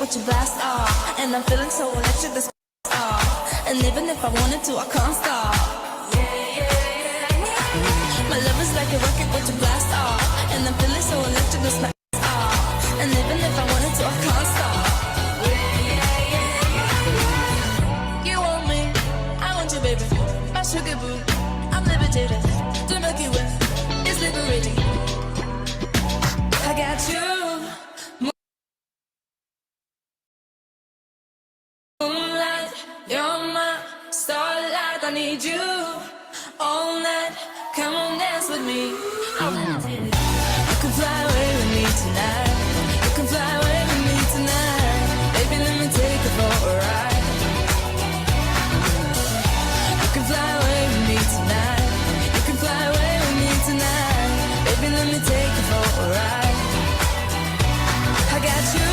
with your blast off. And I'm feeling so electric, this off. And even if I wanted to, I can't stop. My love is like a rocket with your blast off. And I'm feeling so electric, this off. And even if I wanted to, I can't stop. You want me, I want you, baby. My sugar boo, I'm levitating. The Milky Way is liberating. I got you. Moonlight, you're my starlight. I need you all night. Come on, dance with me. You can fly away with me tonight. You can fly away with me tonight. Baby, let me take you for a ride. You can fly away with me tonight. You can fly away with me tonight. Baby, let me take you for a ride. I got you,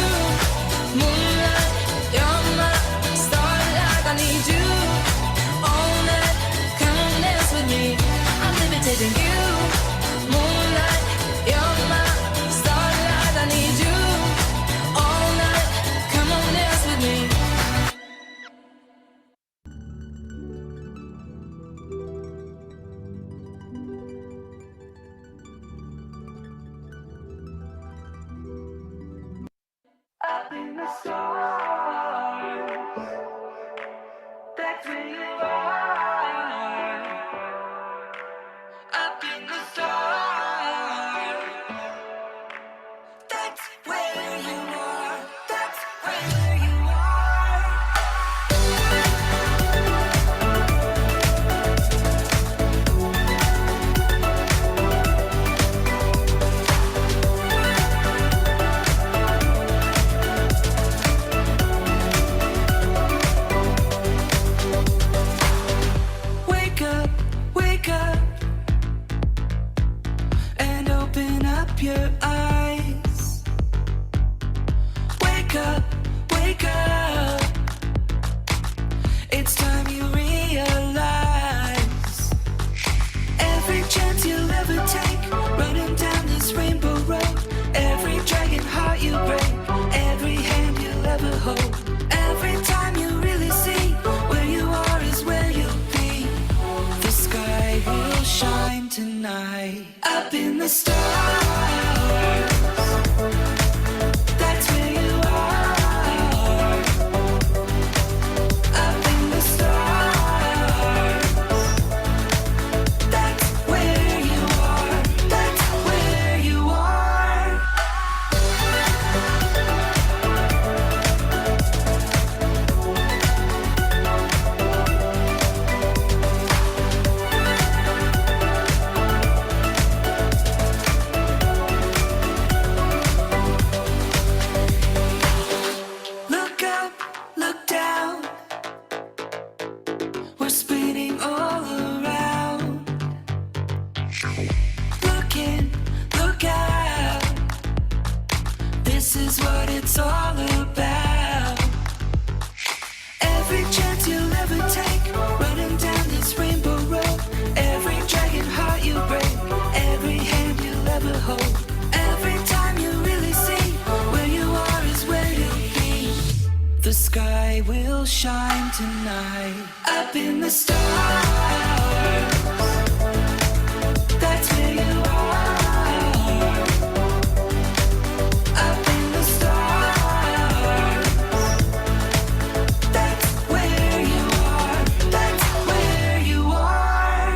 moonlight, you're my starlight. I need you all night. Come on, dance with me. I'm levitating you, moonlight, you're my starlight. I need you all night. Come on, dance with me. Up in the stars, that's where you are. Up in the stars, that's where you are. That's where you are. Wake up, and open up your eyes. Wake up, it's time you realize. Every chance you'll ever take, running down this rainbow road. Every dragon heart you break, every hand you'll ever hold. Every time you really see where you are is where you'll be. The sky will shine tonight. Up in the stars, that's where you are. Up in the stars, that's where you are. That's where you are. Look up, look down. We're spinning all around. Look in, look out. This is what it's all about. Every chance you'll ever take, running down this rainbow road. Every dragon heart you break, every hand you'll ever hold. Every time you really see where you are is where you'll be. The sky will shine tonight. Up in the stars, that's where you are. Up in the stars, that's where you are. That's where you are.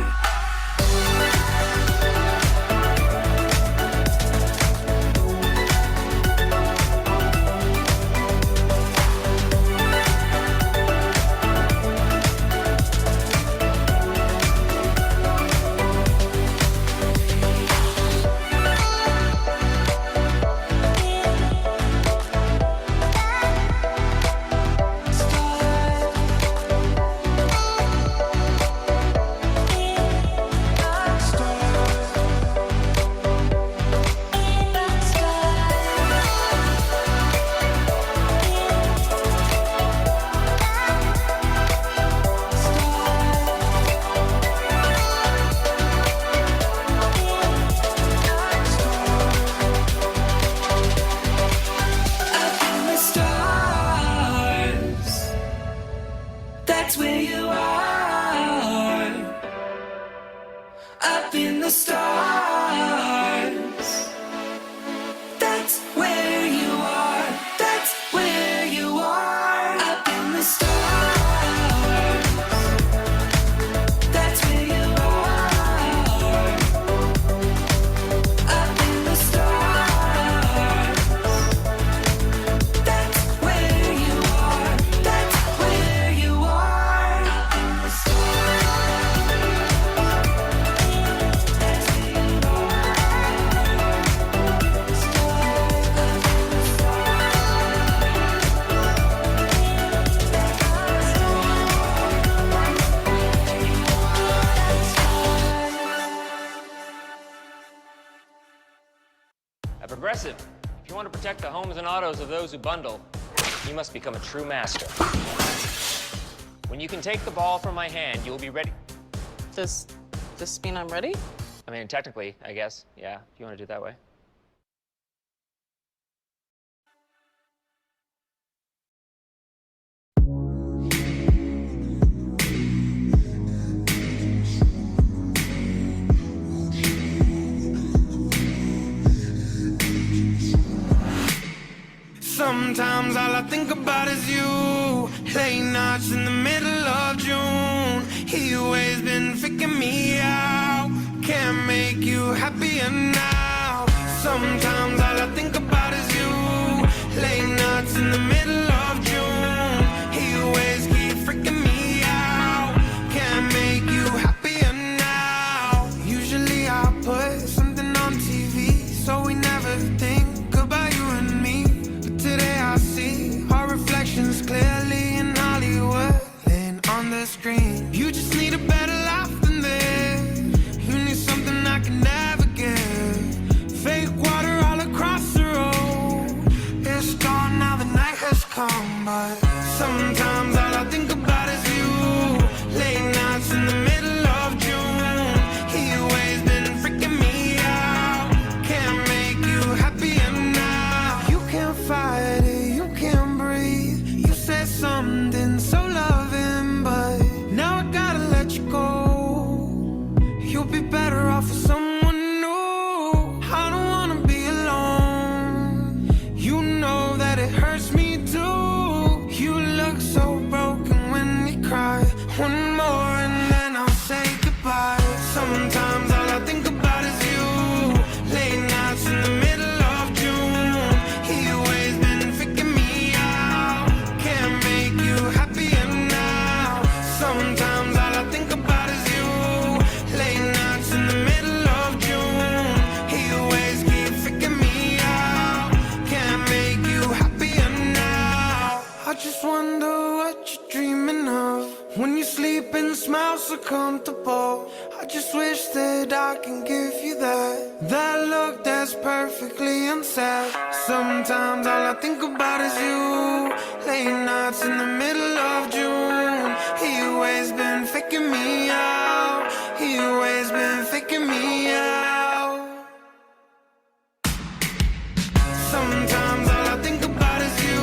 up in the stars. That's where you are. That's where you are. Up in the stars. That's where you are. Up in the stars. That's where you are. That's where you are. Up in the At Progressive, if you want to protect the homes and autos of those who bundle, you must become a true master. When you can take the ball from my hand, you'll be ready. Does this mean I'm ready? I mean, technically, I guess. Yeah, if you want to do it that way. Sometimes all I think about is you. Late nights in the middle of June. He always been faking me out. Can't make you happier now. Sometimes all I think about is you. Late nights in the middle of June. He always keep freaking me out. Can't make you happier now. Usually I put something on TV, so we never think about you and me. Today I see our reflections clearly in Hollywood and on the screen. You just need a better life than this. You need something I can never give. Fake water all across the road. It's gone now, the night has come. But sometimes all I think about is you. Late nights in the middle of June. He always been freaking me out. Can't make you happier now. You can't fight it, you can't breathe. You said something so loving, but now I gotta let you go. You'll be better off with someone new. I don't wanna be alone. You know that it hurts me too. You look so broken when you cry. One more and then I'll say goodbye. Sometimes all I think about is you. Late nights in the middle of June. He always been faking me out. Can't make you happier now. Sometimes all I think about is you. Late nights in the middle of June. He always keep faking me out. Can't make you happier now. I just wonder what you're dreaming of when you sleep and smile so comfortable. I just wish that I can give you that look that's perfectly unsaid. Sometimes all I think about is you. Late nights in the middle of June. He always been faking me out. He always been faking me out. Sometimes all I think about is you.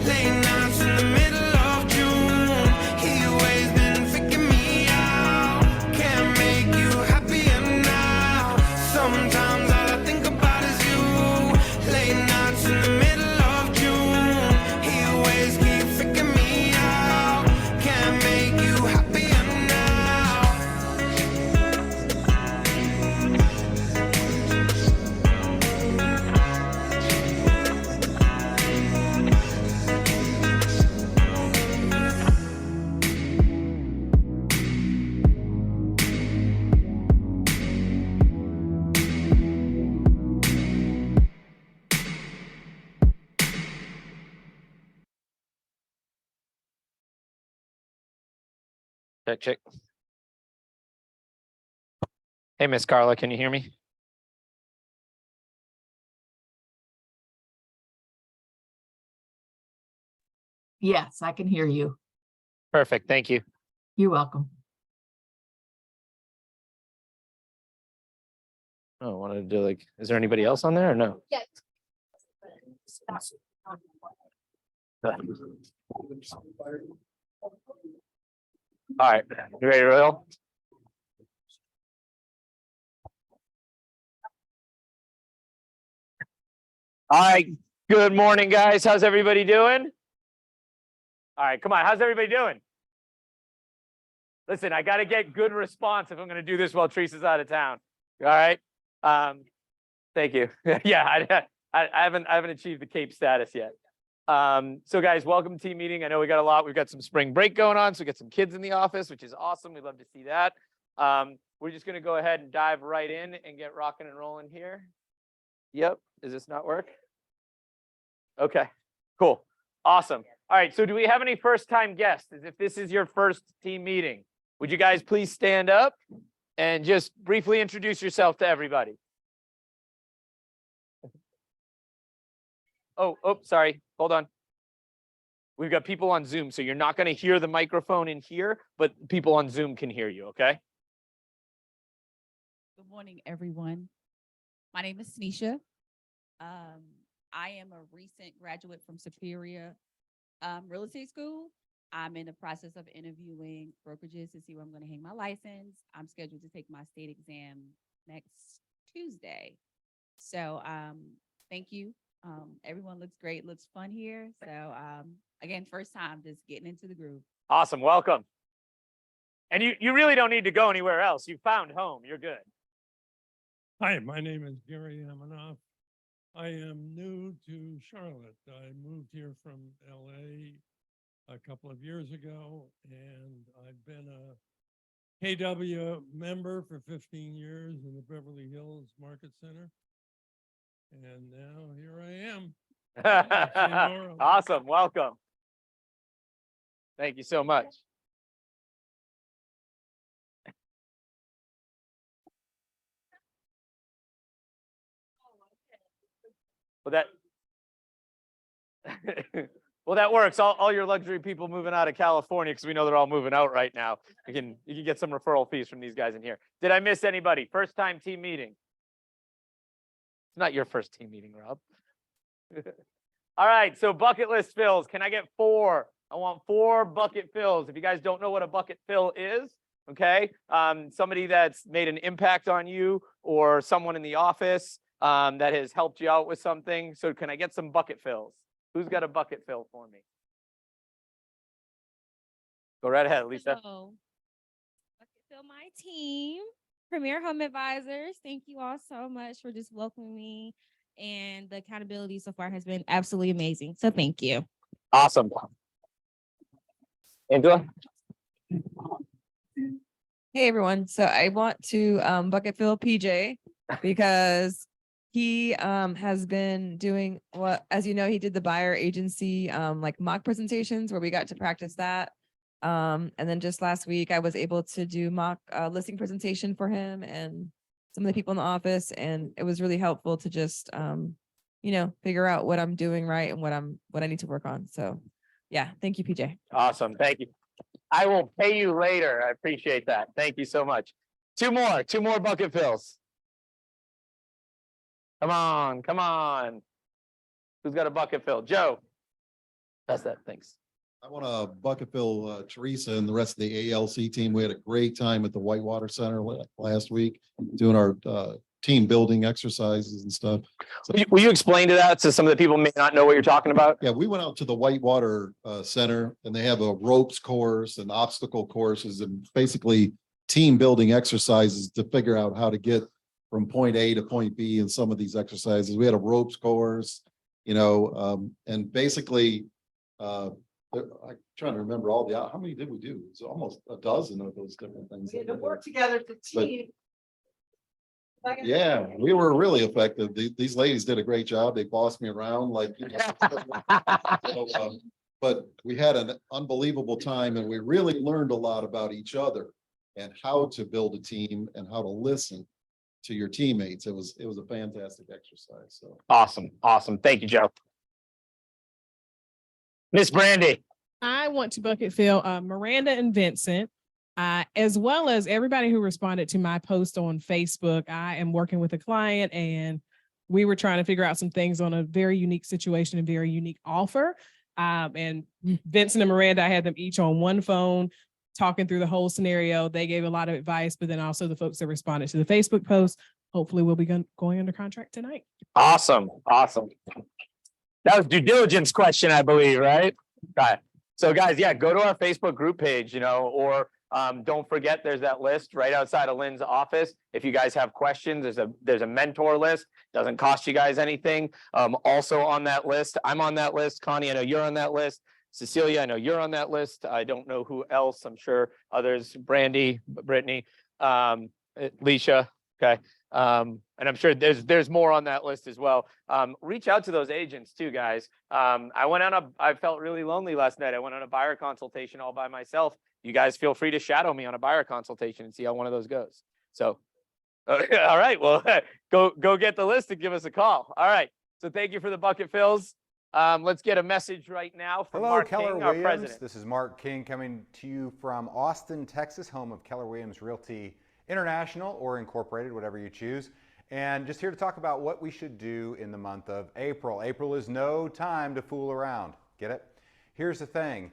Late nights in the middle of June. He always been faking me out. Can't make you happier now. Sometimes all I think about is you. Late nights in the middle of June. He always keep faking me out. Can't make you happier now. Check, check. Hey, Miss Carla, can you hear me? Yes, I can hear you. Perfect, thank you. You're welcome. Oh, I wanted to do like, is there anybody else on there or no? Yeah. All right, you ready to roll? All right. Good morning, guys. How's everybody doing? All right, come on. How's everybody doing? Listen, I got to get good response if I'm going to do this while Teresa's out of town. All right. Thank you. Yeah, I haven't achieved the Cape status yet. So guys, welcome to team meeting. I know we got a lot. We've got some spring break going on, so we got some kids in the office, which is awesome. We'd love to see that. We're just going to go ahead and dive right in and get rocking and rolling here. Yep. Does this not work? Okay, cool. Awesome. All right. So do we have any first time guests? As if this is your first team meeting, would you guys please stand up and just briefly introduce yourself to everybody? Oh, sorry. Hold on. We've got people on Zoom, so you're not going to hear the microphone in here, but people on Zoom can hear you, okay? Good morning, everyone. My name is Sneisha. I am a recent graduate from Superior Real Estate School. I'm in the process of interviewing brokerages to see where I'm going to hang my license. I'm scheduled to take my state exam next Tuesday. So thank you. Everyone looks great, looks fun here. So again, first time just getting into the groove. Awesome, welcome. And you really don't need to go anywhere else. You found home, you're good. Hi, my name is Gary Amanoff. I am new to Charlotte. I moved here from LA a couple of years ago, and I've been a KW member for 15 years in the Beverly Hills Market Center. And now here I am. Awesome, welcome. Thank you so much. Well, that works. All your luxury people moving out of California, because we know they're all moving out right now. You can get some referral fees from these guys in here. Did I miss anybody? First time team meeting. It's not your first team meeting, Rob. All right, so bucket list fills. Can I get 4? I want 4 bucket fills. If you guys don't know what a bucket fill is, okay, somebody that's made an impact on you or someone in the office that has helped you out with something. So can I get some bucket fills? Who's got a bucket fill for me? Go right ahead, Lisa. Hello. Bucket fill my team, Premier Home Advisors. Thank you all so much for just welcoming me, and the accountability so far has been absolutely amazing. So thank you. Awesome. Angela? Hey everyone. So I want to bucket fill PJ because he has been doing what, as you know, he did the buyer agency like mock presentations where we got to practice that. And then just last week I was able to do mock listing presentation for him and some of the people in the office, and it was really helpful to just you know, figure out what I'm doing right and what I need to work on. So yeah, thank you, PJ. Awesome, thank you. I will pay you later. I appreciate that. Thank you so much. 2 more bucket fills. Come on. Who's got a bucket fill? Joe. That's that, thanks. I want to bucket fill Teresa and the rest of the ALC team. We had a great time at the Whitewater Center last week doing our team building exercises and stuff. So, Will you explain that to some of the people who may not know what you're talking about? yeah, we went out to the Whitewater Center and they have a ropes course and obstacle courses and basically team building exercises to figure out how to get from point A to point B in some of these exercises. We had a ropes course, you know, and basically, I'm trying to remember all how many did we do? It's almost a dozen of those different things. We had to work together to team. Yeah, we were really effective. These ladies did a great job. They bossed me around like, you know, so, but we had an unbelievable time and we really learned a lot about each other and how to build a team and how to listen to your teammates. It was a fantastic exercise. So Awesome. Thank you, Joe. Miss Brandy. I want to bucket fill Miranda and Vincent, as well as everybody who responded to my post on Facebook. I am working with a client and we were trying to figure out some things on a very unique situation and very unique offer. And Vincent and Miranda, I had them each on one phone talking through the whole scenario. They gave a lot of advice, but then also the folks that responded to the Facebook post hopefully we'll be going under contract tonight. Awesome, awesome. That was due diligence question, I believe, right? Okay. So guys, yeah, go to our Facebook group page, or don't forget there's that list right outside of Lynn's office. If you guys have questions, there's a mentor list. Doesn't cost you guys anything. Also on that list, I'm on that list. Connie, I know you're on that list. Cecilia, I know you're on that list. I don't know who else. I'm sure others, Brandy, Brittany, Leisha. Okay. And I'm sure there's more on that list as well. Reach out to those agents too, guys. I felt really lonely last night. I went on a buyer consultation all by myself. You guys feel free to shadow me on a buyer consultation and see how one of those goes. So, all right, well, go get the list and give us a call. All right. So thank you for the bucket fills. Let's get a message right now from Hello, Mark Keller King, our Williams. president. This is Mark King coming to you from Austin, Texas, home of Keller Williams Realty International or Incorporated, whatever you choose. And just here to talk about what we should do in the month of April. April is no time to fool around. Get it? Here's the thing.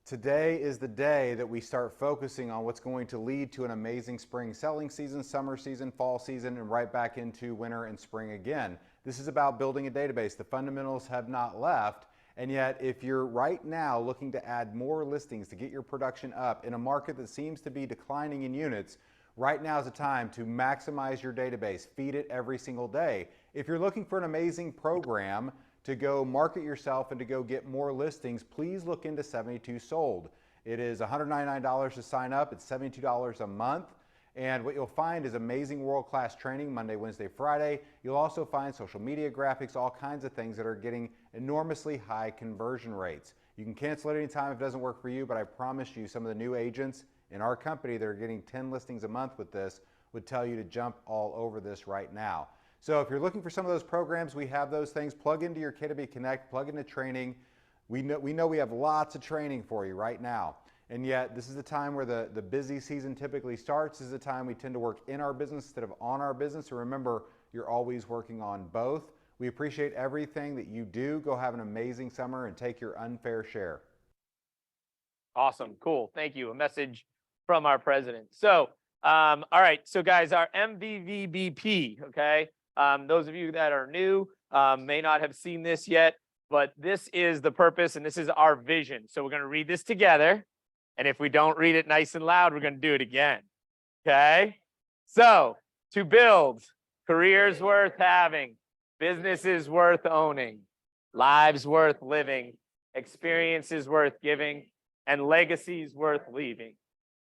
Today is the day that we start focusing on what's going to lead to an amazing spring selling season, summer season, fall season, and right back into winter and spring again. This is about building a database. The fundamentals have not left. And yet, if you're right now looking to add more listings to get your production up in a market that seems to be declining in units, right now is the time to maximize your database. Feed it every single day. If you're looking for an amazing program to go market yourself and to go get more listings, please look into 72 Sold. It is $199 to sign up. It's $72 a month. And what you'll find is amazing world-class training Monday, Wednesday, Friday. You'll also find social media graphics, all kinds of things that are getting enormously high conversion rates. You can cancel at any time if it doesn't work for you, but I promise you some of the new agents in our company that are getting 10 listings a month with this would tell you to jump all over this right now. So if you're looking for some of those programs, we have those things. Plug into your KW Connect, plug into training. We know we have lots of training for you right now. And yet this is the time where the busy season typically starts. This is the time we tend to work in our business instead of on our business. So remember, you're always working on both. We appreciate everything that you do. Go have an amazing summer and take your unfair share. Awesome. Cool. Thank you. A message from our president. So, all right. So guys, our MVVBP, okay? Those of you that are new may not have seen this yet, but this is the purpose and this is our vision. So we're going to read this together. And if we don't read it nice and loud, we're going to do it again. Okay? So, to build careers worth having, businesses worth owning, lives worth living, experiences worth giving, and legacies worth leaving.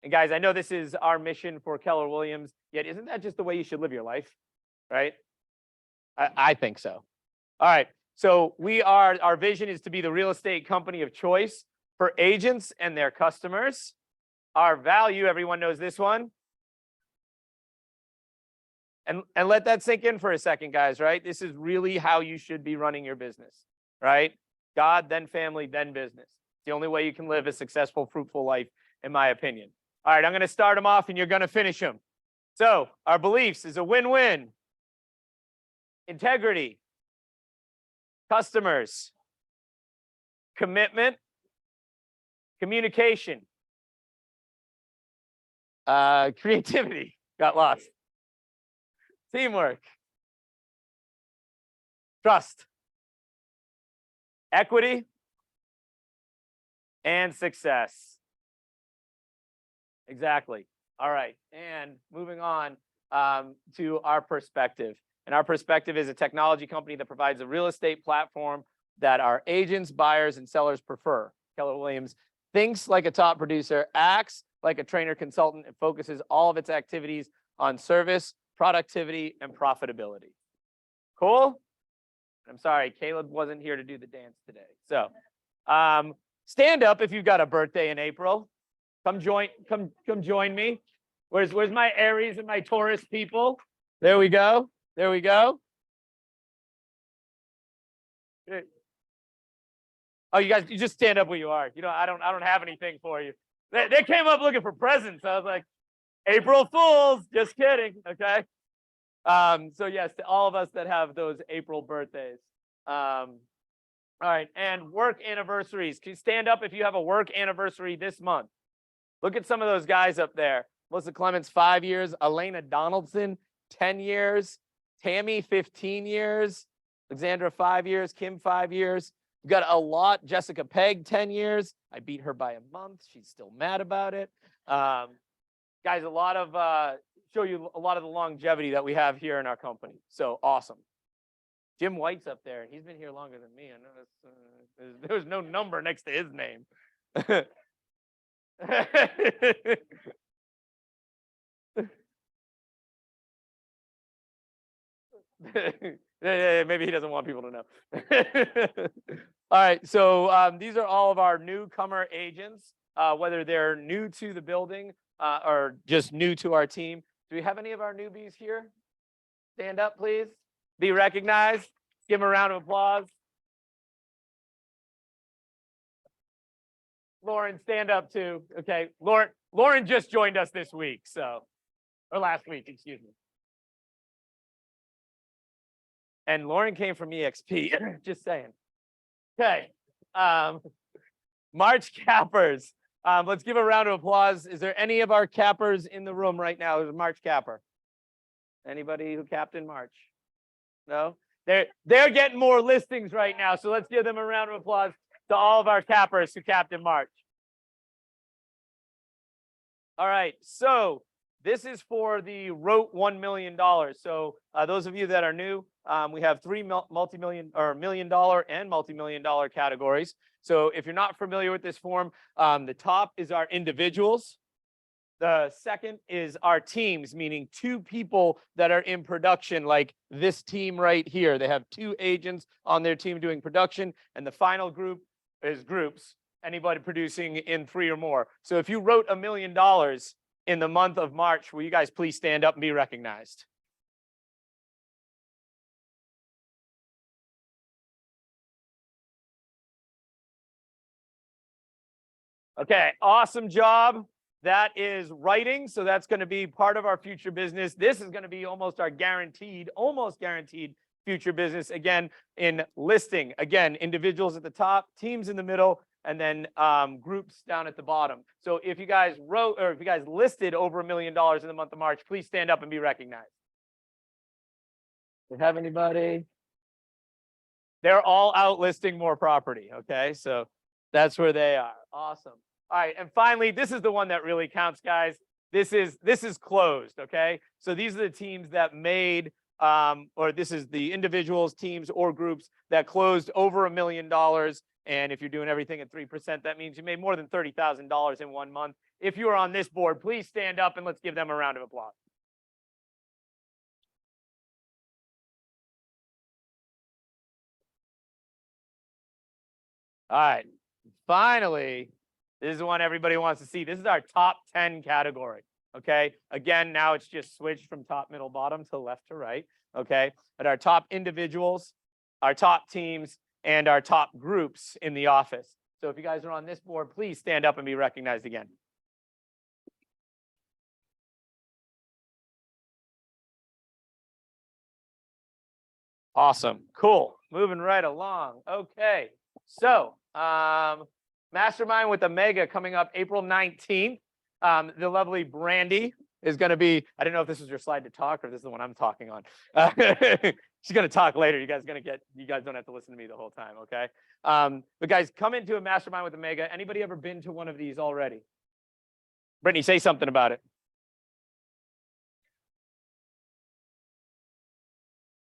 And guys, I know this is our mission for Keller Williams, yet isn't that just the way you should live your life? Right? I think so. All right. So our vision is to be the real estate company of choice for agents and their customers. Our value, everyone knows this one. And let that sink in for a second, guys, right? This is really how you should be running your business, right? God, then family, then business. It's the only way you can live a successful, fruitful life, in my opinion. All right, I'm going to start them off and you're going to finish them. So our beliefs is a win-win. Integrity, customers, commitment, communication, creativity, got lost, teamwork, trust, equity, and success. Exactly. All right. And moving on to our perspective. And our perspective is a technology company that provides a real estate platform that our agents, buyers, and sellers prefer. Keller Williams thinks like a top producer, acts like a trainer consultant, and focuses all of its activities on service, productivity, and profitability. Cool? I'm sorry, Caleb wasn't here to do the dance today. So stand up if you've got a birthday in April. Come join me. Where's my Aries and my Taurus people? There we go. There we go. Oh, you guys, you just stand up where you are. You know, I don't have anything for you. They came up looking for presents. I was like, April Fools, just kidding. Okay. So yes, to all of us that have those April birthdays. All right, and work anniversaries. Can you stand up if you have a work anniversary this month? Look at some of those guys up there. Melissa Clements, 5 years. Elena Donaldson, 10 years, Tammy, 15 years, Alexandra, 5 years, Kim, 5 years. We've got a lot. Jessica Pegg, 10 years. I beat her by a month. She's still mad about it. Guys, a lot of, show you a lot of the longevity that we have here in our company. So awesome. Jim White's up there, and he's been here longer than me. I know there was no number next to his name. Maybe he doesn't want people to know. All right, so these are all of our newcomer agents, whether they're new to the building or just new to our team. Do we have any of our newbies here? Stand up, please. Be recognized. Give them a round of applause. Lauren, stand up too. Okay, Lauren just joined us this week, or last week, excuse me. And Lauren came from EXP, just saying. Okay, March cappers. Let's give a round of applause. Is there any of our cappers in the room right now who's a March capper? Anybody who capped in March? No? They're getting more listings right now, so let's give them a round of applause to all of our cappers who capped in March. All right, so this is for the Rote $1 million. So those of you that are new, we have 3 multi-million or $1 million and multi-million dollar categories. So if you're not familiar with this form, the top is our individuals. The second is our teams, meaning 2 people that are in production, like this team right here. They have 2 agents on their team doing production, and the final group is groups, anybody producing in 3 or more. So if you wrote $1 million in the month of March, will you guys please stand up and be recognized? Okay, awesome job. That is writing, so that's going to be part of our future business. This is going to be almost guaranteed future business, again, in listing. Again, individuals at the top, teams in the middle, and then groups down at the bottom. So if you guys wrote, or if you guys listed over $1 million in the month of March, please stand up and be recognized. Do we have anybody? They're all out listing more property, okay? So that's where they are. Awesome. All right, and finally, this is the one that really counts, guys. This is closed, okay? So these are the teams that made, or this is the individuals, teams, or groups that closed over $1 million. And if you're doing everything at 3%, that means you made more than $30,000 in 1 month. If you are on this board, please stand up and let's give them a round of applause. All right, finally, this is the one everybody wants to see. This is our top 10 category, okay? Again, now it's just switched from top, middle, bottom to left to right, okay? But our top individuals, our top teams, and our top groups in the office. So if you guys are on this board, please stand up and be recognized again. Awesome, cool, moving right along. Okay, so Mastermind with Omega coming up April 19th. The lovely Brandy is going to be, I don't know if this is your slide to talk or if this is the one I'm talking on. She's going to talk later. You guys don't have to listen to me the whole time, okay? But guys, come into a Mastermind with Omega. Anybody ever been to one of these already? Brittany, say something about it.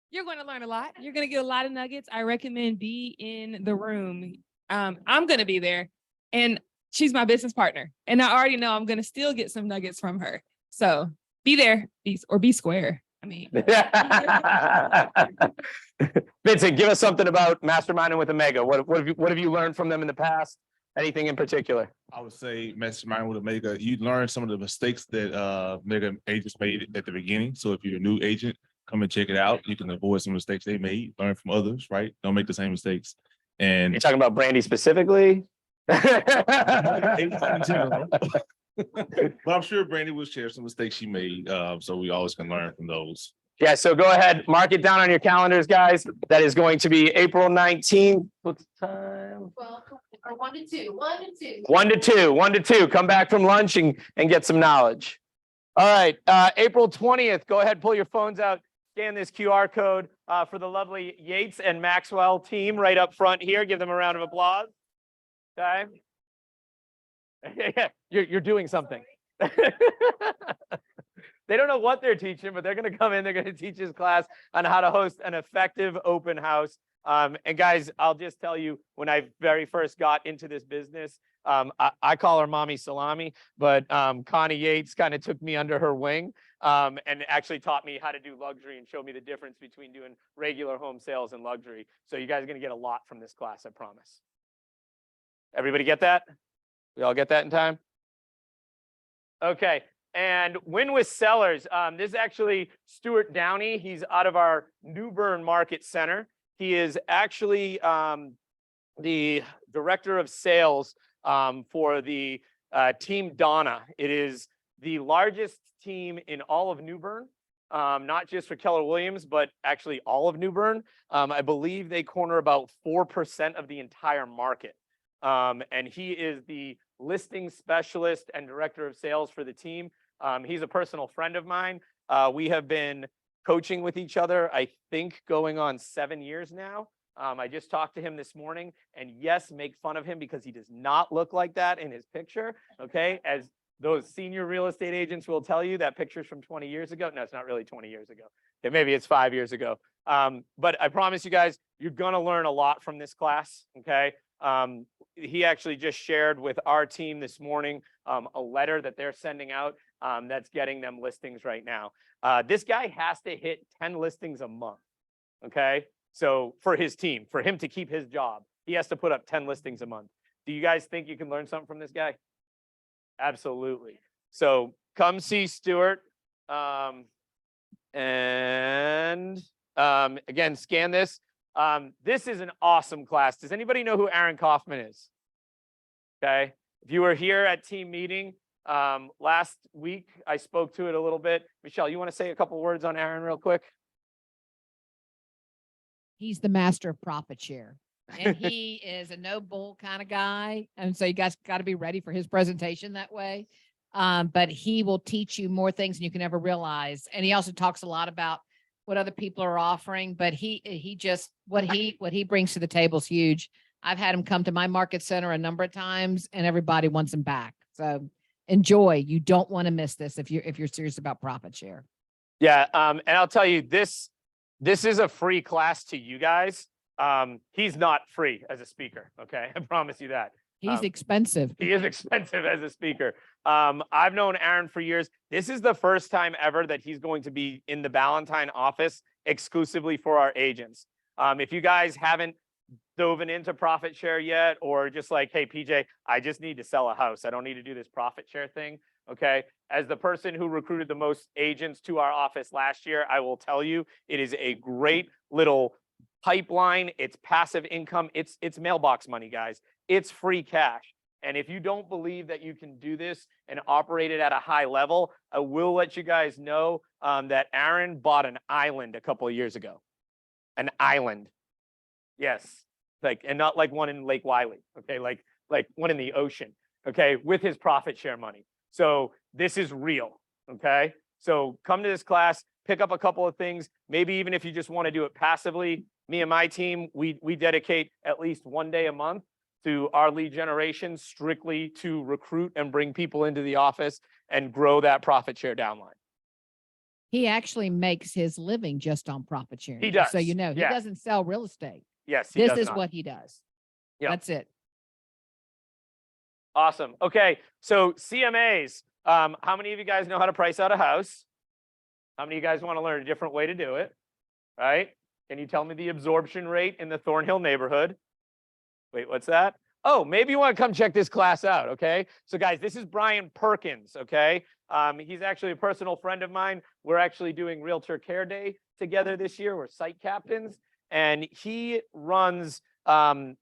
You're going to learn a lot. You're going to get a lot of nuggets. I recommend be in the room. I'm going to be there, and she's my business partner. And I already know I'm going to still get some nuggets from her. So be there, be square. I mean, Vincent, give us something about Masterminding with Omega. What have you learned from them in the past? Anything in particular? I would say Mastermind with Omega, you learn some of the mistakes that Omega agents made at the beginning. So if you're a new agent, come and check it out. You can avoid some mistakes they made, learn from others, right? Don't make the same mistakes. And you're talking about Brandy specifically? But I'm sure Brandy will share some mistakes she made. So we always can learn from those. Yeah, so go ahead, mark it down on your calendars, guys. That is going to be April 19th. What's the time? 1 to 2. 1 to 2. 1 to 2. 1 to 2. Come back from lunch and get some knowledge. All right, April 20th, go ahead, pull your phones out, scan this QR code for the lovely Yates and Maxwell team right up front here. Give them a round of applause. Okay. You're doing something. They don't know what they're teaching, but they're going to come in, they're going to teach this class on how to host an effective open house. And guys, I'll just tell you, when I very first got into this business, I call her Mommy Salami, but Connie Yates kind of took me under her wing and actually taught me how to do luxury and showed me the difference between doing regular home sales and luxury. So you guys are going to get a lot from this class, I promise. Everybody get that? We all get that in time? Okay. And win with sellers. This is actually Stuart Downey. He's out of our New Bern Market Center. He is actually the director of sales for the Team Donna. It is the largest team in all of New Bern, not just for Keller Williams, but actually all of New Bern. I believe they corner about 4% of the entire market. And he is the listing specialist and director of sales for the team. He's a personal friend of mine. We have been coaching with each other, I think going on 7 years now. I just talked to him this morning, and yes, make fun of him because he does not look like that in his picture. Okay. As those senior real estate agents will tell you, that picture's from 20 years ago. No, it's not really 20 years ago. Okay, maybe it's 5 years ago. But I promise you guys, you're going to learn a lot from this class. Okay. He actually just shared with our team this morning a letter that they're sending out that's getting them listings right now. This guy has to hit 10 listings a month. Okay. So for his team, for him to keep his job, he has to put up 10 listings a month. Do you guys think you can learn something from this guy? Absolutely. So come see Stuart. Again, scan this. This is an awesome class. Does anybody know who Aaron Kaufman is? Okay. If you were here at team meeting last week, I spoke to it a little bit. Michelle, you want to say a couple words on Aaron real quick? He's the master of profit share. And he is a no bull kind of guy. And so you guys got to be ready for his presentation that way. But he will teach you more things than you can ever realize. And he also talks a lot about what other people are offering, but he just, what he brings to the table is huge. I've had him come to my market center a number of times and everybody wants him back. So enjoy. You don't want to miss this if you're serious about profit share. Yeah. And I'll tell you, this is a free class to you guys. He's not free as a speaker. Okay. I promise you that. He's expensive. He is expensive as a speaker. I've known Aaron for years. This is the first time ever that he's going to be in the Ballantine office exclusively for our agents. If you guys haven't dove into profit share yet, or just like, hey, PJ, I just need to sell a house. I don't need to do this profit share thing. Okay. As the person who recruited the most agents to our office last year, I will tell you, it is a great little pipeline. It's passive income. It's mailbox money, guys. It's free cash. And if you don't believe that you can do this and operate it at a high level, I will let you guys know that Aaron bought an island a couple of years ago. An island. Yes. And not like one in Lake Wylie. Okay. Like one in the ocean. Okay. With his profit share money. So this is real. Okay. So come to this class, pick up a couple of things. Maybe even if you just want to do it passively, me and my team, we dedicate at least one day a month to our lead generation, strictly to recruit and bring people into the office and grow that profit share downline. He actually makes his living just on profit sharing. He does. So you know, he Yeah. doesn't sell real estate. Yes, This is what he does. Yep. That's it. Awesome. Okay, so CMAs. How many of you guys know how to price out a house? How many of you guys want to learn a different way to do it? Right? Can you tell me the absorption rate in the Thornhill neighborhood? Wait, what's that? Oh, maybe you want to come check this class out, okay? So guys, this is Brian Perkins, okay? He's actually a personal friend of mine. We're actually doing Realtor Care Day together this year. We're site captains. And he runs when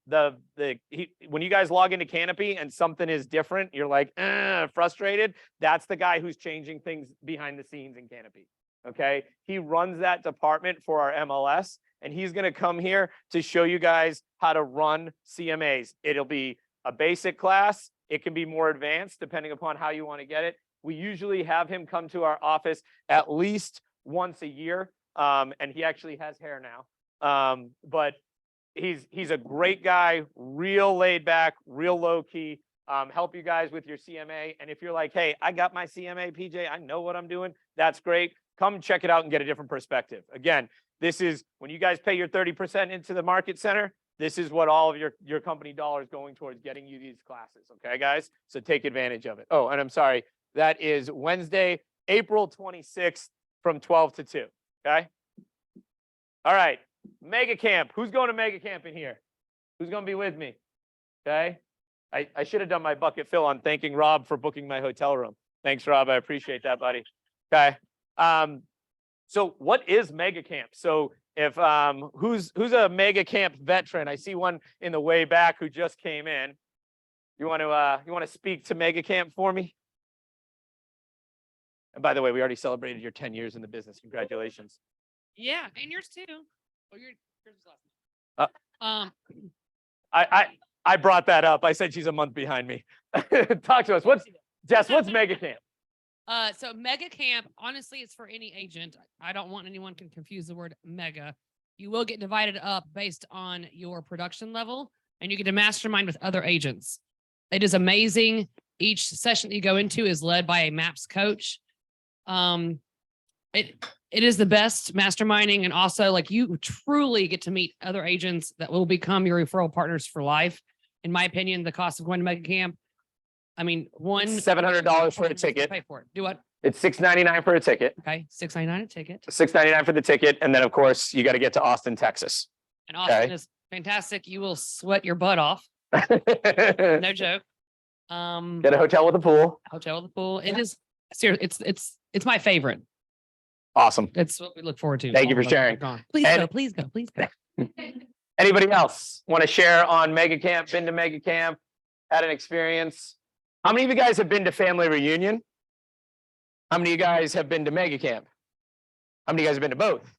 you guys log into Canopy and something is different, you're like, frustrated. That's the guy who's changing things behind the scenes in Canopy, okay? He runs that department for our MLS. And he's going to come here to show you guys how to run CMAs. It'll be a basic class. It can be more advanced depending upon how you want to get it. We usually have him come to our office at least once a year. And he actually has hair now. But he's a great guy, real laid back, real low key, help you guys with your CMA. And if you're like, hey, I got my CMA, PJ, I know what I'm doing. That's great. Come check it out and get a different perspective. Again, this is when you guys pay your 30% into the market center, this is what all of your company dollars going towards getting you these classes. Okay, guys? So take advantage of it. Oh, and I'm sorry. That is Wednesday, April 26th from 12 to 2. Okay. All right. Mega Camp. Who's going to Mega Camp in here? Who's going to be with me? Okay. I should have done my bucket fill on thanking Rob for booking my hotel room. Thanks, Rob. I appreciate that, buddy. Okay. So what is Mega Camp? So if who's a Mega Camp veteran? I see one in the way back who just came in. You want to speak to Mega Camp for me? And by the way, we already celebrated your 10 years in the business. Congratulations. Yeah, and yours too. Oh, yours was last. I brought that up. I said she's a month behind me. Talk to us. What's Mega Camp? So Mega Camp, honestly, it's for any agent. I don't want anyone can confuse the word mega. You will get divided up based on your production level, and you get to mastermind with other agents. It is amazing. Each session that you go into is led by a MAPS coach. It is the best masterminding, and also like you truly get to meet other agents that will become your referral partners for life. In my opinion, the cost of going to Mega Camp, I mean, $700 for a ticket. Pay for it. Do what? It's $699 for a ticket. Okay, $699 a ticket. $699 for the ticket, and then of course you got to get to Austin, Texas. And Austin Okay. is fantastic. You will sweat your butt off. No joke. Get a hotel with a pool. Hotel with a pool. It is serious. It's my favorite. Awesome. It's what we look forward to. Thank you for All of us are sharing. gone. Please And- go. Please go. Please go. Anybody else want to share on Mega Camp? Been to Mega Camp? Had an experience? How many of you guys have been to Family Reunion? How many of you guys have been to Mega Camp? How many of you guys have been to both?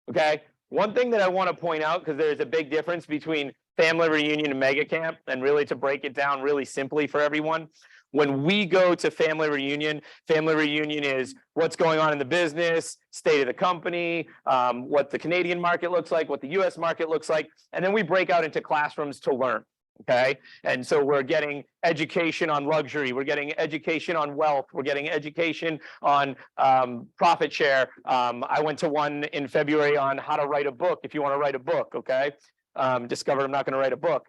Okay. One thing that I want to point out, because there's a big difference between Family Reunion and Mega Camp, and really to break it down really simply for everyone. When we go to Family Reunion is what's going on in the business, state of the company, what the Canadian market looks like, what the US market looks like, and then we break out into classrooms to learn. Okay. And so we're getting education on luxury. We're getting education on wealth. We're getting education on profit share. I went to one in February on how to write a book. If you want to write a book. Okay. Discovered I'm not going to write a book.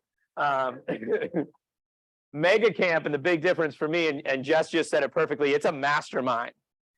Mega Camp, and the big difference for me, and Jess just said it perfectly, it's a mastermind.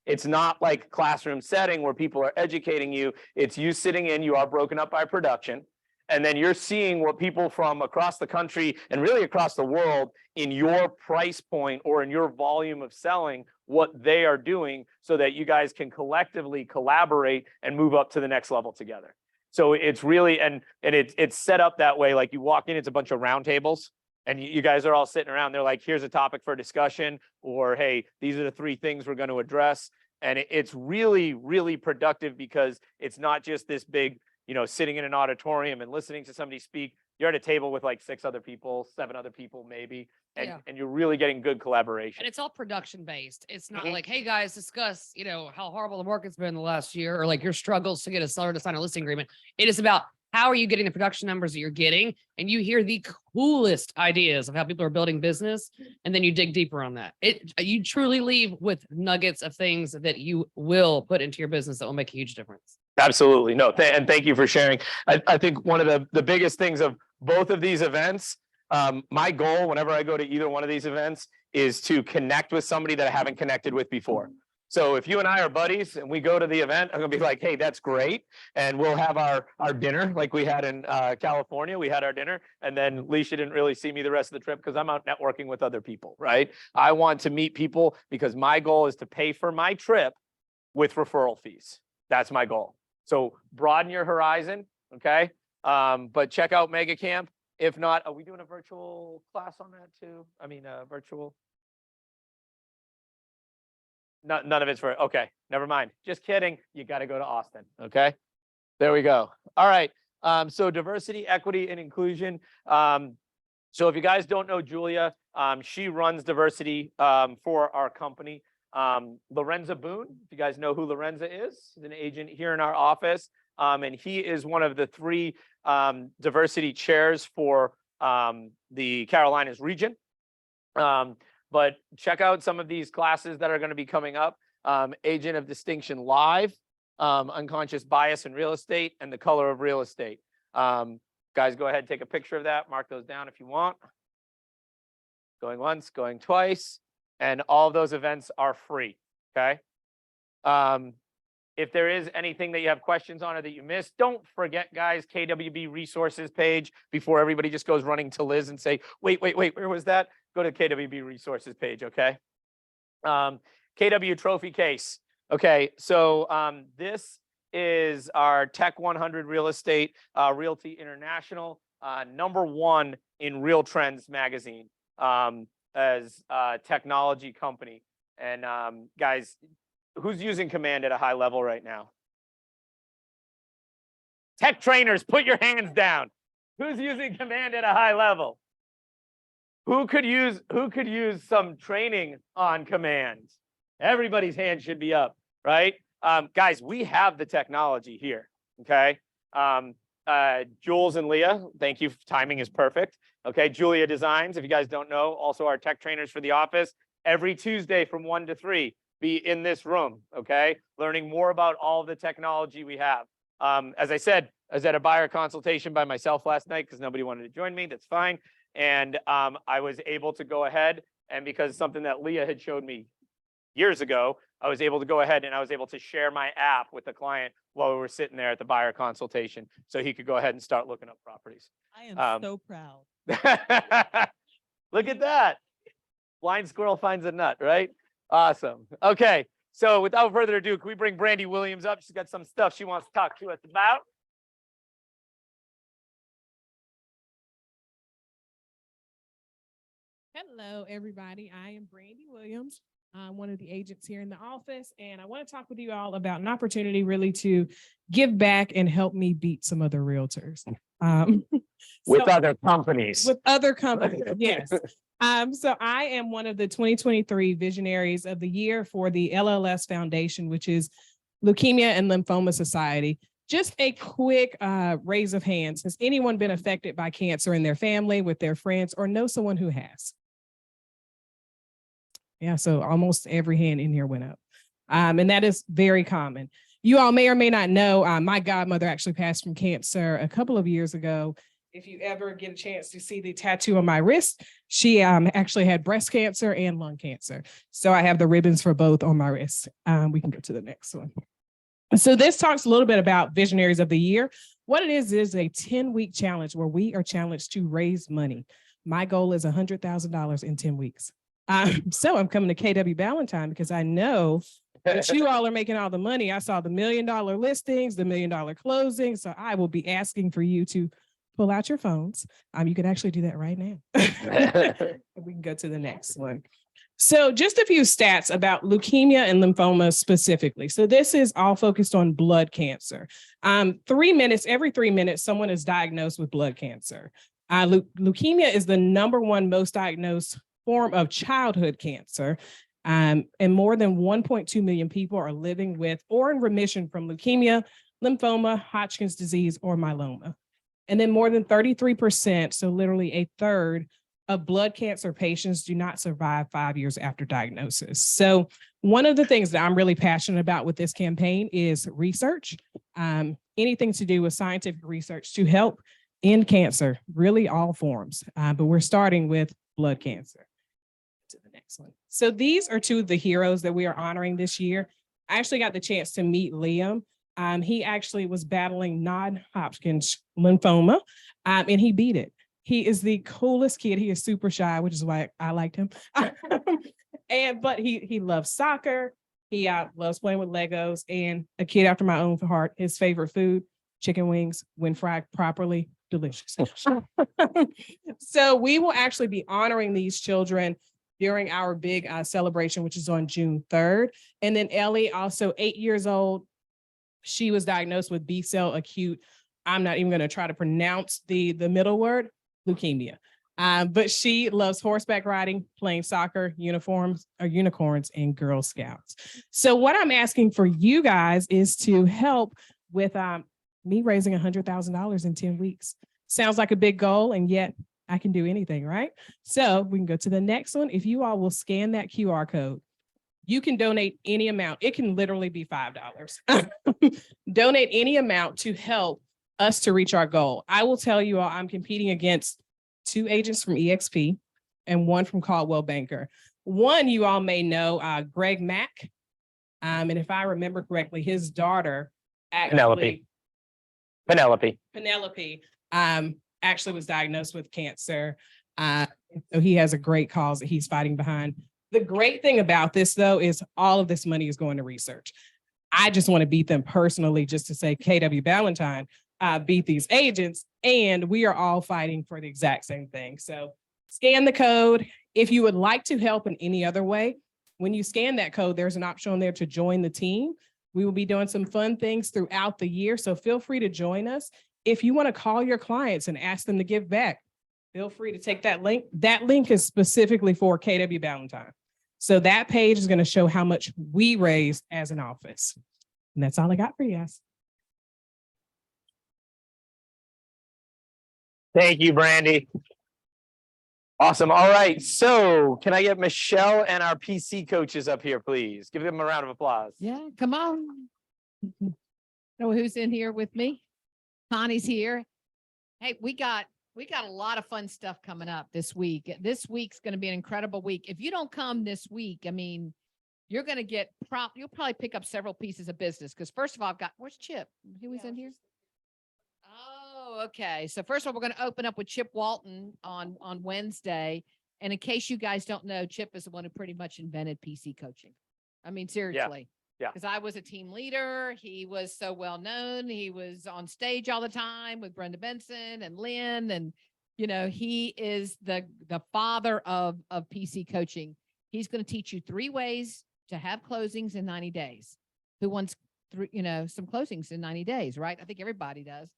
It's not like classroom setting where people are educating you. It's you sitting in, you are broken up by production. And then you're seeing what people from across the country and really across the world in your price point or in your volume of selling, what they are doing so that you guys can collectively collaborate and move up to the next level together. So it's really, and it's set up that way. Like you walk in, it's a bunch of round tables and you guys are all sitting around. They're like, here's a topic for discussion, or, hey, these are the 3 things we're going to address. And it's really, really productive because it's not just this big, sitting in an auditorium and listening to somebody speak. You're at a table with like 6 other people, 7 other people, maybe, and you're really getting good collaboration. And it's all production based. It's not Mhm. like, hey guys, discuss, how horrible the market's been the last year, or like your struggles to get a seller to sign a listing agreement. It is about how are you getting the production numbers that you're getting, and you hear the coolest ideas of how people are building business, and then you dig deeper on that. You truly leave with nuggets of things that you will put into your business that will make a huge difference. Absolutely. No, and thank you for sharing. I think one of the biggest things of both of these events, my goal whenever I go to either one of these events is to connect with somebody that I haven't connected with before. So if you and I are buddies and we go to the event, I'm gonna be like, hey, that's great. And we'll have our dinner like we had in California. We had our dinner, and then Leisha didn't really see me the rest of the trip because I'm out networking with other people, right? I want to meet people because my goal is to pay for my trip with referral fees. That's my goal. So broaden your horizon, okay? But check out Mega Camp. If not, are we doing a virtual class on that too? I mean, virtual. None of it's for, okay, never mind. Just kidding. You got to go to Austin, okay? There we go. All right. So diversity, equity, and inclusion. So if you guys don't know Julia, she runs diversity for our company. Lorenza Boone, if you guys know who Lorenza is an agent here in our office. And he is one of the 3 diversity chairs for the Carolinas region. But check out some of these classes that are going to be coming up. Agent of Distinction Live, Unconscious Bias in Real Estate, and The Color of Real Estate. Guys, go ahead, take a picture of that. Mark those down if you want. Going once, going twice. And all of those events are free, okay? If there is anything that you have questions on or that you missed, don't forget, guys, KWB resources page before everybody just goes running to Liz and say, wait, where was that? Go to KWB resources page, okay? KW trophy case. Okay, so this is our Tech 100 Real Estate Realty International, #1 in Real Trends magazine as a technology company. And guys, who's using Command at a high level right now? Tech trainers, put your hands down. Who's using Command at a high level? Who could use some training on Command? Everybody's hand should be up, right? Guys, we have the technology here, okay? Jules and Leah, thank you. Timing is perfect. Okay, Julia Designs, if you guys don't know, also our tech trainers for the office, every Tuesday from 1 to 3, be in this room, okay? Learning more about all the technology we have. As I said, I was at a buyer consultation by myself last night because nobody wanted to join me, that's fine. And I was able to go ahead, and because something that Leah had showed me years ago, I was able to go ahead and I was able to share my app with the client while we were sitting there at the buyer consultation, so he could go ahead and start looking up properties. I am so proud. Look at that. Blind squirrel finds a nut, right? Awesome. Okay, so without further ado, can we bring Brandy Williams up? She's got some stuff she wants to talk to us about. Hello, everybody. I am Brandy Williams. I'm one of the agents here in the office, and I want to talk with you all about an opportunity really to give back and help me beat some other realtors. With other companies. With other companies, yes. So I am one of the 2023 Visionaries of the Year for the LLS Foundation, which is Leukemia and Lymphoma Society. Just a quick raise of hands. Has anyone been affected by cancer in their family, with their friends, or know someone who has? Yeah, so almost every hand in here went up. And that is very common. You all may or may not know, my godmother actually passed from cancer a couple of years ago. If you ever get a chance to see the tattoo on my wrist, she actually had breast cancer and lung cancer. So I have the ribbons for both on my wrist. We can go to the next one. So this talks a little bit about Visionaries of the Year. What it is a 10-week challenge where we are challenged to raise money. My goal is $100,000 in 10 weeks. So I'm coming to KW Ballantyne because I know that you all are making all the money. I saw the $1 million listings, the $1 million closings. So I will be asking for you to pull out your phones. You can actually do that right now. We can go to the next one. So just a few stats about leukemia and lymphoma specifically. So this is all focused on blood cancer. 3 minutes, every 3 minutes, someone is diagnosed with blood cancer. Leukemia is the #1 most diagnosed form of childhood cancer. And more than 1.2 million people are living with or in remission from leukemia, lymphoma, Hodgkin's disease, or myeloma. And then more than 33%, so literally a third of blood cancer patients do not survive 5 years after diagnosis. So one of the things that I'm really passionate about with this campaign is research, anything to do with scientific research to help end cancer, really all forms. But we're starting with blood cancer. To the next one. So these are two of the heroes that we are honoring this year. I actually got the chance to meet Liam. He actually was battling non-Hodgkin's lymphoma, and he beat it. He is the coolest kid. He is super shy, which is why I liked him. But he loves soccer. He loves playing with Legos, and a kid after my own heart. His favorite food, chicken wings, when fried properly, delicious. So we will actually be honoring these children during our big celebration, which is on June 3rd. And then Ellie, also 8 years old, she was diagnosed with B-cell acute, I'm not even going to try to pronounce the middle word, leukemia. But she loves horseback riding, playing soccer, uniforms or unicorns, and Girl Scouts. So what I'm asking for you guys is to help with me raising $100,000 in 10 weeks. Sounds like a big goal, and yet I can do anything, right? So we can go to the next one. If you all will scan that QR code, you can donate any amount. It can literally be $5. Donate any amount to help us to reach our goal. I will tell you all, I'm competing against 2 agents from EXP and 1 from Caldwell Banker. One you all may know, Greg Mack. And if I remember correctly, his daughter actually, Penelope. Actually was diagnosed with cancer. So he has a great cause that he's fighting behind. The great thing about this, though, is all of this money is going to research. I just want to beat them personally, just to say KW Ballantyne beat these agents, and we are all fighting for the exact same thing. So scan the code. If you would like to help in any other way, when you scan that code, there's an option on there to join the team. We will be doing some fun things throughout the year, so feel free to join us. If you want to call your clients and ask them to give back, feel free to take that link. That link is specifically for KW Ballantyne. So that page is going to show how much we raised as an office. And that's all I got for you guys. Thank you, Brandy. Awesome. All right. So can I get Michelle and our PC coaches up here, please? Give them a round of applause. Yeah, come on. Oh, who's in here with me? Connie's here. Hey, we got a lot of fun stuff coming up this week. This week's going to be an incredible week. If you don't come this week, I mean, you're going to get you'll probably pick up several pieces of business. Because first of all, where's Chip? He was in here. Oh, okay. So first of all, we're going to open up with Chip Walton on Wednesday. And in case you guys don't know, Chip is the one who pretty much invented PC coaching. I mean, seriously. Yeah. Because I was a team leader. He was so well known. He was on stage all the time with Brenda Benson and Lynn. And, you know, he is the father of PC coaching. He's going to teach you 3 ways to have closings in 90 days. Who wants, some closings in 90 days, right? I think everybody does.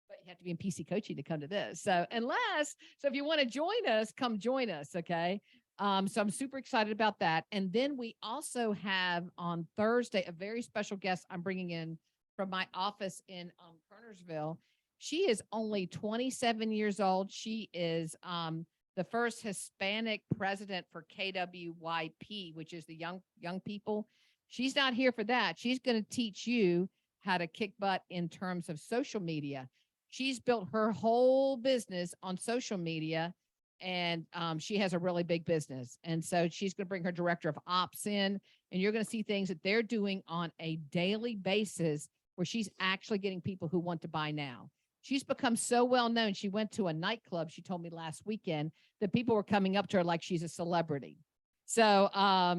But you have to be in PC coaching to come to this. So if you want to join us, come join us. Okay. So I'm super excited about that. And then we also have on Thursday, a very special guest I'm bringing in from my office in Kernersville. She is only 27 years old. She is the first Hispanic president for KWYP, which is the young people. She's not here for that. She's going to teach you how to kick butt in terms of social media. She's built her whole business on social media. And she has a really big business. And so she's going to bring her director of ops in, and you're going to see things that they're doing on a daily basis where she's actually getting people who want to buy now. She's become so well known. She went to a nightclub, she told me last weekend, that people were coming up to her like she's a celebrity. So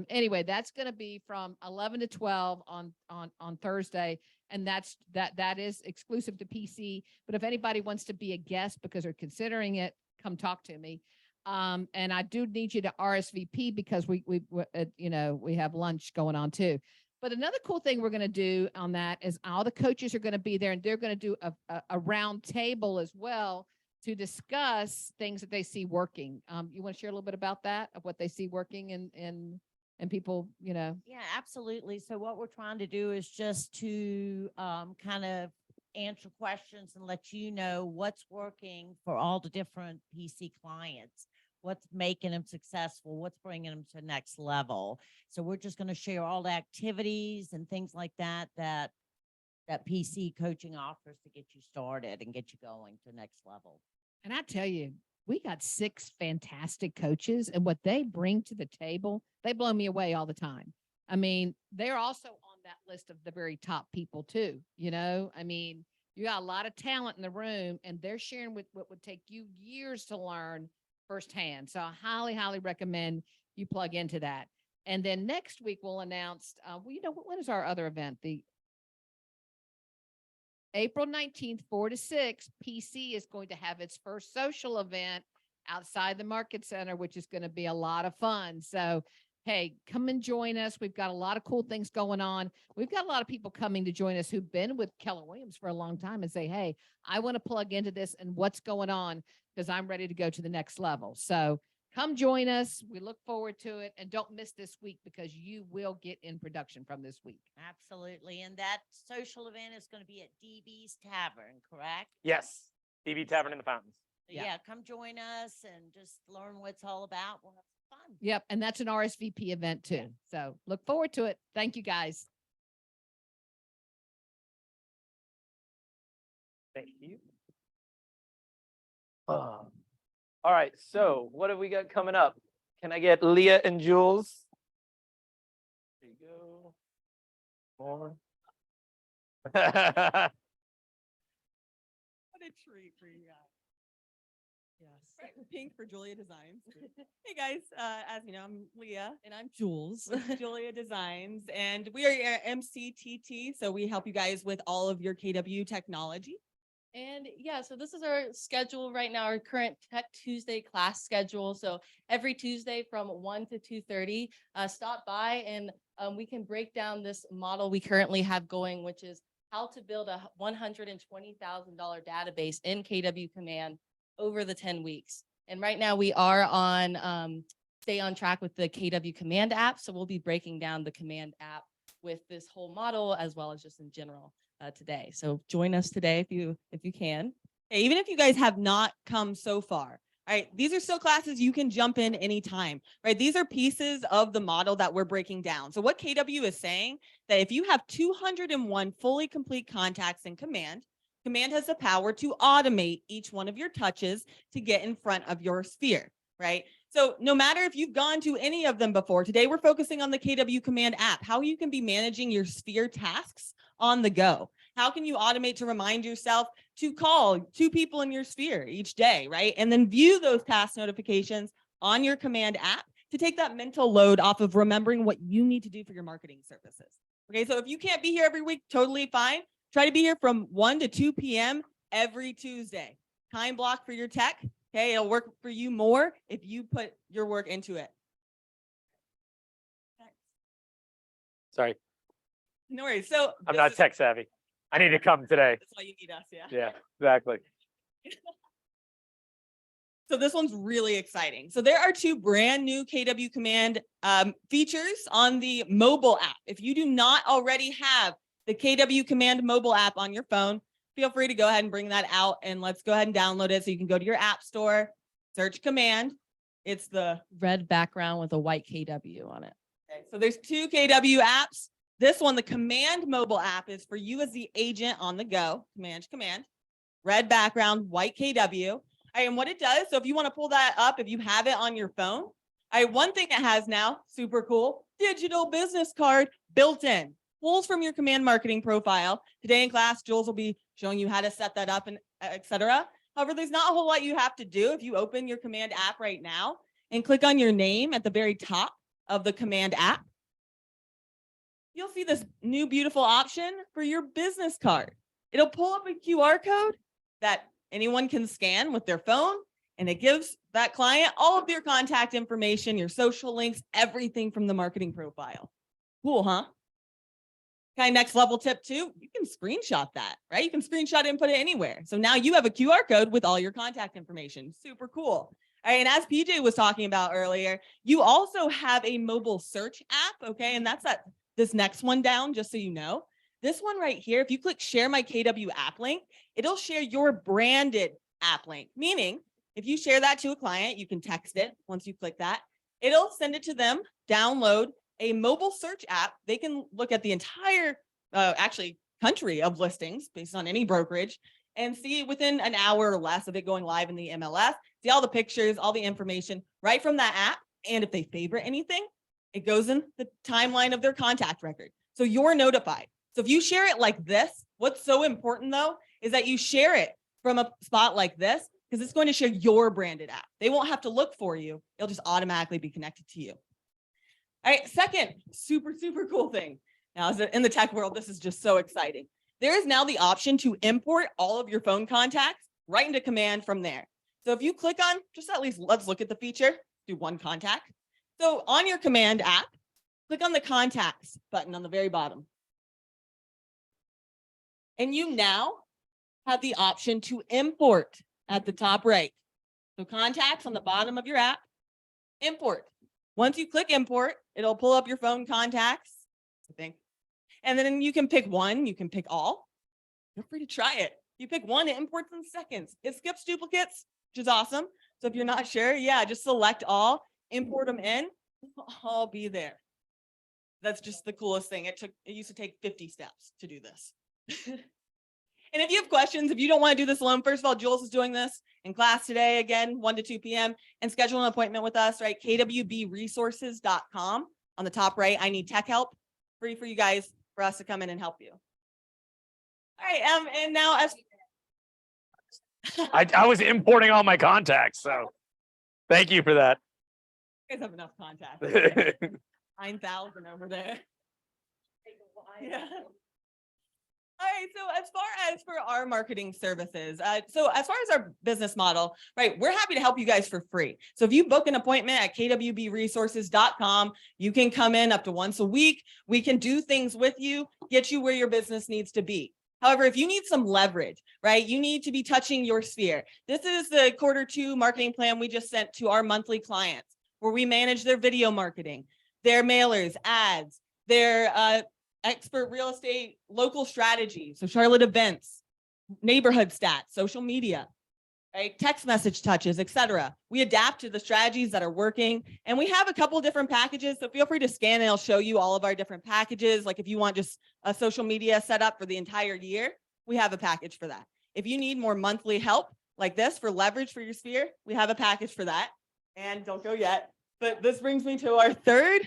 anyway, that's going to be from 11 to 12 on Thursday. And that is exclusive to PC. But if anybody wants to be a guest because they're considering it, come talk to me. And I do need you to RSVP because we have lunch going on too. But another cool thing we're going to do on that is all the coaches are going to be there, and they're going to do a round table as well to discuss things that they see working. You want to share a little bit about that, of what they see working and people, Yeah, absolutely. So what we're trying to do is just to kind of answer questions and let you know what's working for all the different PC clients, what's making them successful, what's bringing them to the next level. So we're just going to share all the activities and things like that PC coaching offers to get you started and get you going to the next level. And I tell you, we got 6 fantastic coaches, and what they bring to the table, they blow me away all the time. I mean, they're also on that list of the very top people too. I mean, you got a lot of talent in the room, and they're sharing what would take you years to learn firsthand. So I highly, highly recommend you plug into that. And then next week we'll announce, when is our other event? The April 19th, 4 to 6, PC is going to have its first social event outside the Market Center, which is going to be a lot of fun. So hey, come and join us. We've got a lot of cool things going on. We've got a lot of people coming to join us who've been with Keller Williams for a long time and say, hey, I want to plug into this and what's going on because I'm ready to go to the next level. So come join us. We look forward to it. And don't miss this week because you will get in production from this week. Absolutely. And that social event is going to be at DB's Tavern, correct? Yes, DB Tavern in the Fountains. So, yeah, come join us and just learn what it's all about. We'll have some fun. Yep. And that's an RSVP event too. So look forward to it. Thank you guys. Thank you. All right, so what have we got coming up? Can I get Leah and Jules? There you go. More. What a treat for you guys. Yes. Pink for Julia Designs. Hey guys, as you know, I'm Leah and I'm Jules with Julia Designs, and we are MCTT, so we help you guys with all of your KW technology. And yeah, so this is our schedule right now, our current Tech Tuesday class schedule. So every Tuesday from 1 to 2:30, stop by and we can break down this model we currently have going, which is how to build a $120,000 database in KW Command over the 10 weeks. And right now we are on stay on track with the KW Command app. So we'll be breaking down the Command app with this whole model as well as just in general today. So join us today if you can. Hey, even if you guys have not come so far, right? These are still classes you can jump in anytime, right? These are pieces of the model that we're breaking down. So what KW is saying that if you have 201 fully complete contacts in Command, Command has the power to automate each one of your touches to get in front of your sphere, right? So no matter if you've gone to any of them before, today we're focusing on the KW Command app, how you can be managing your sphere tasks on the go. How can you automate to remind yourself to call 2 people in your sphere each day, right? And then view those task notifications on your Command app to take that mental load off of remembering what you need to do for your marketing services. Okay, so if you can't be here every week, totally fine. Try to be here from 1 to 2 p.m. every Tuesday. Time block for your tech. Okay, it'll work for you more if you put your work into it. Sorry, No worries. So I'm not tech savvy. I need to come today. that's why you need us, yeah. Yeah, exactly. So this one's really exciting. So there are 2 brand new KW Command features on the mobile app. If you do not already have the KW Command mobile app on your phone, feel free to go ahead and bring that out and let's go ahead and download it. So you can go to your app store, search Command. It's the Red background with a white KW on it. okay, so there's 2 KW apps. This one, the Command mobile app, is for you as the agent on the go, command to command, red background, white KW. All right, and what it does, so if you want to pull that up, if you have it on your phone, all right, one thing it has now, super cool, digital business card built in, pulls from your Command marketing profile. Today in class, Jules will be showing you how to set that up and et cetera. However, there's not a whole lot you have to do. If you open your Command app right now and click on your name at the very top of the Command app, you'll see this new beautiful option for your business card. It'll pull up a QR code that anyone can scan with their phone, and it gives that client all of your contact information, your social links, everything from the marketing profile. Cool, huh? Okay, next level tip 2, you can screenshot that, right? You can screenshot it and put it anywhere. So now you have a QR code with all your contact information. Super cool. All right, and as PJ was talking about earlier, you also have a mobile search app, okay? And that's this next one down, just so you know. This one right here, if you click share my KW app link, it'll share your branded app link, meaning if you share that to a client, you can text it once you click that. It'll send it to them, download a mobile search app. They can look at the entire, actually, country of listings based on any brokerage and see within an hour or less of it going live in the MLS, see all the pictures, all the information right from that app. And if they favorite anything, it goes in the timeline of their contact record. So you're notified. So if you share it like this, what's so important though, is that you share it from a spot like this, because it's going to share your branded app. They won't have to look for you. It'll just automatically be connected to you. All right, second, super, super cool thing. Now, in the tech world, this is just so exciting. There is now the option to import all of your phone contacts right into Command from there. So if you click on, just at least let's look at the feature, do one contact. So on your Command app, click on the contacts button on the very bottom. And you now have the option to import at the top right. So contacts on the bottom of your app, import. Once you click import, it'll pull up your phone contacts, I think. And then you can pick one, you can pick all. Feel free to try it. You pick one, it imports in seconds. It skips duplicates, which is awesome. So if you're not sure, yeah, just select all, import them in, they'll all be there. That's just the coolest thing. It used to take 50 steps to do this. And if you have questions, if you don't want to do this alone, first of all, Jules is doing this in class today, again, 1 to 2 p.m. and schedule an appointment with us, right? kwbresources.com on the top right. I need tech help, free for you guys, for us to come in and help you. All right, and now as I was importing all my contacts, so thank you for that. you guys have enough contacts. 9,000 over there. Yeah. All right, so as far as for our marketing services, so as far as our business model, right, we're happy to help you guys for free. So if you book an appointment at kwbresources.com, you can come in up to once a week. We can do things with you, get you where your business needs to be. However, if you need some leverage, right, you need to be touching your sphere. This is the Q2 marketing plan we just sent to our monthly clients, where we manage their video marketing, their mailers, ads, their expert real estate local strategy, so Charlotte events, neighborhood stats, social media, right, text message touches, etc. We adapt to the strategies that are working, and we have a couple different packages, so feel free to scan and I'll show you all of our different packages. Like if you want just a social media setup for the entire year, we have a package for that. If you need more monthly help like this for leverage for your sphere, we have a package for that. And don't go yet, but this brings me to our third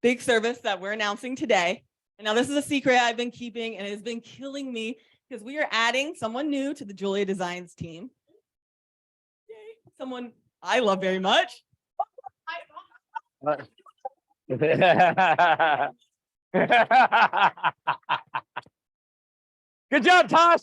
big service that we're announcing today. And now this is a secret I've been keeping and it has been killing me because we are adding someone new to the Julia Designs team. Yay. Someone I love very much. Good job, Tosh.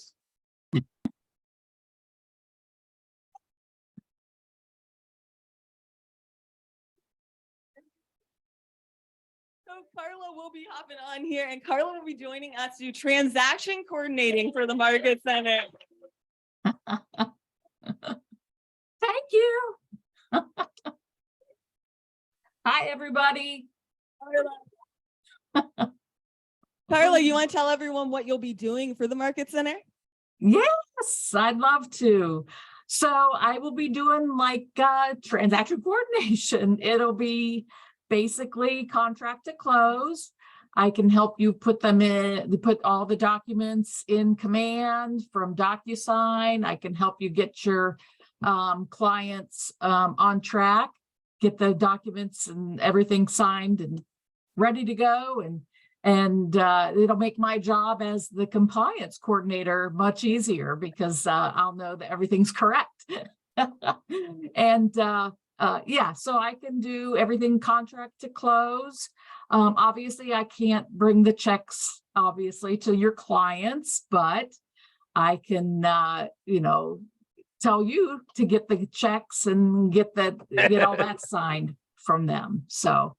So Carla will be hopping on here and Carla will be joining us to do transaction coordinating for the Market Center. Thank you. Hi, everybody. Carla, you want to tell everyone what you'll be doing for the Market Center? Yes, I'd love to. So I will be doing like transaction coordination. It'll be basically contract to close. I can help you put them in, put all the documents in Command from DocuSign. I can help you get your clients on track, get the documents and everything signed and ready to go. And it'll make my job as the compliance coordinator much easier because I'll know that everything's correct. And yeah, so I can do everything contract to close. Obviously, I can't bring the checks, obviously, to your clients, but I can, you know, tell you to get the checks and get all that signed from them. So,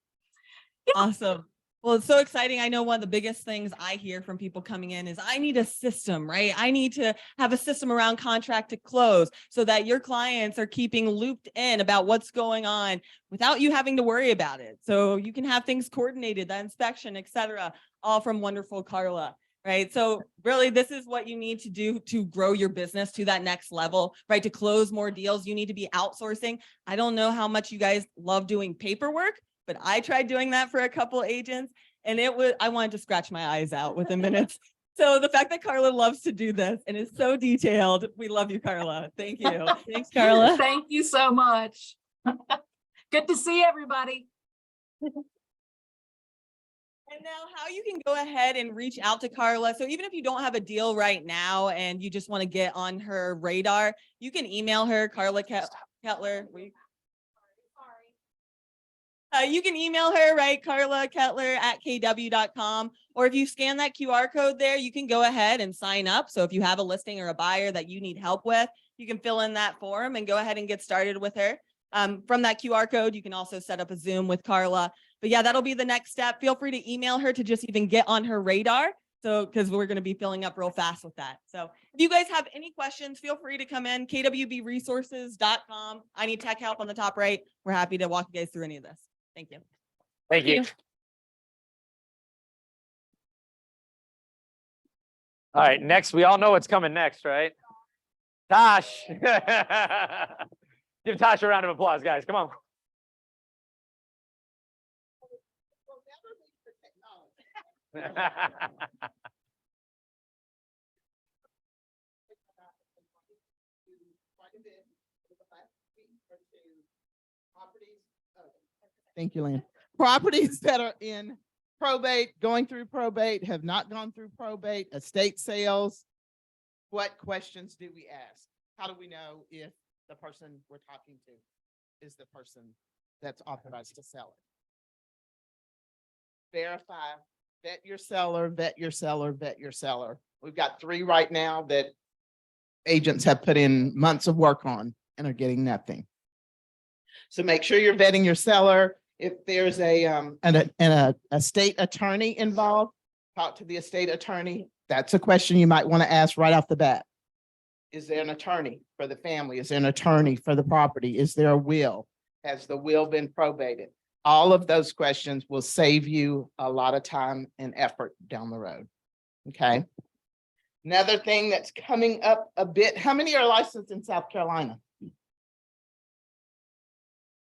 yeah. Awesome. Well, it's so exciting. I know one of the biggest things I hear from people coming in is I need a system, right? I need to have a system around contract to close so that your clients are keeping looped in about what's going on without you having to worry about it. So you can have things coordinated, the inspection, etc., all from wonderful Carla, right? So really, this is what you need to do to grow your business to that next level, right? To close more deals, you need to be outsourcing. I don't know how much you guys love doing paperwork, but I tried doing that for a couple agents and I wanted to scratch my eyes out within minutes. So the fact that Carla loves to do this and is so detailed, we love you, Carla. Thank you. Thanks, Carla. Thank you so much. Good to see everybody. And now how you can go ahead and reach out to Carla. So even if you don't have a deal right now and you just want to get on her radar, you can email her, Carla Kettler. You can email her, right? Carla Kettler at kw.com. Or if you scan that QR code there, you can go ahead and sign up. So if you have a listing or a buyer that you need help with, you can fill in that form and go ahead and get started with her. From that QR code, you can also set up a Zoom with Carla. But yeah, that'll be the next step. Feel free to email her to just even get on her radar. So, because we're going to be filling up real fast with that. So if you guys have any questions, feel free to come in, kwbresources.com. I need tech help on the top right. We're happy to walk you guys through any of this. Thank you. Thank you. All right, next, we all know what's coming next, right? Tosh. Give Tosh a round of applause, guys. Come on. Thank you, Lynn. Properties that are in probate, going through probate, have not gone through probate, estate sales. What questions do we ask? How do we know if the person we're talking to is the person that's authorized to sell it? Verify, vet your seller, vet your seller, vet your seller. We've got 3 right now that agents have put in months of work on and are getting nothing. So make sure you're vetting your seller. If there's a state attorney involved, talk to the estate attorney. That's a question you might want to ask right off the bat. Is there an attorney for the family? Is there an attorney for the property? Is there a will? Has the will been probated? All of those questions will save you a lot of time and effort down the road. Okay. Another thing that's coming up a bit, how many are licensed in South Carolina?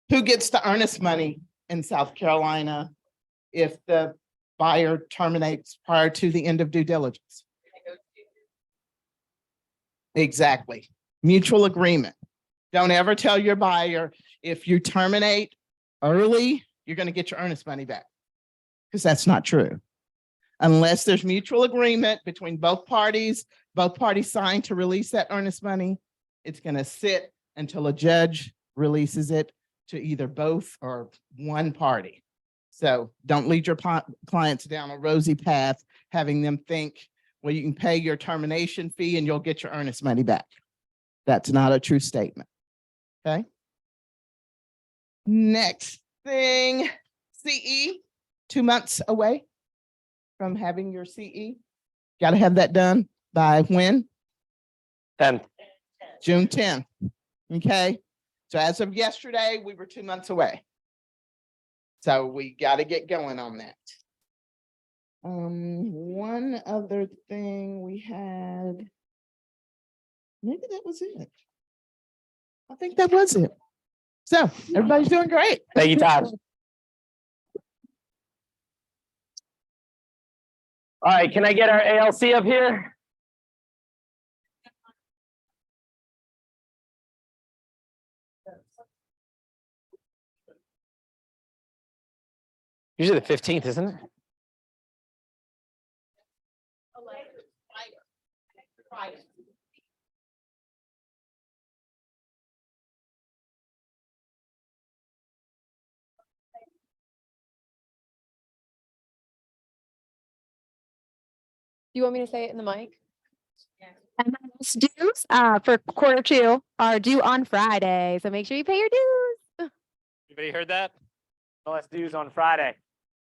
Who gets the earnest money in South Carolina if the buyer terminates prior to the end of due diligence? Exactly. Mutual agreement. Don't ever tell your buyer if you terminate early, you're going to get your earnest money back, because that's not true. Unless there's mutual agreement between both parties sign to release that earnest money, it's going to sit until a judge releases it to either both or one party. So don't lead your clients down a rosy path, having them think, well, you can pay your termination fee and you'll get your earnest money back. That's not a true statement. Okay. Next thing, CE, 2 months away from having your CE. Got to have that done by when? 10th. June 10th. Okay. So as of yesterday, we were 2 months away. So we got to get going on that. One other thing we had, maybe that was it. I think that was it. So everybody's doing great. Thank you, Tosh. All right, can I get our ALC up here? Usually the 15th, isn't it? You want me to say it in the mic? And most dues for Q2 are due on Friday, so make sure you pay your dues. Anybody heard that? The last dues on Friday.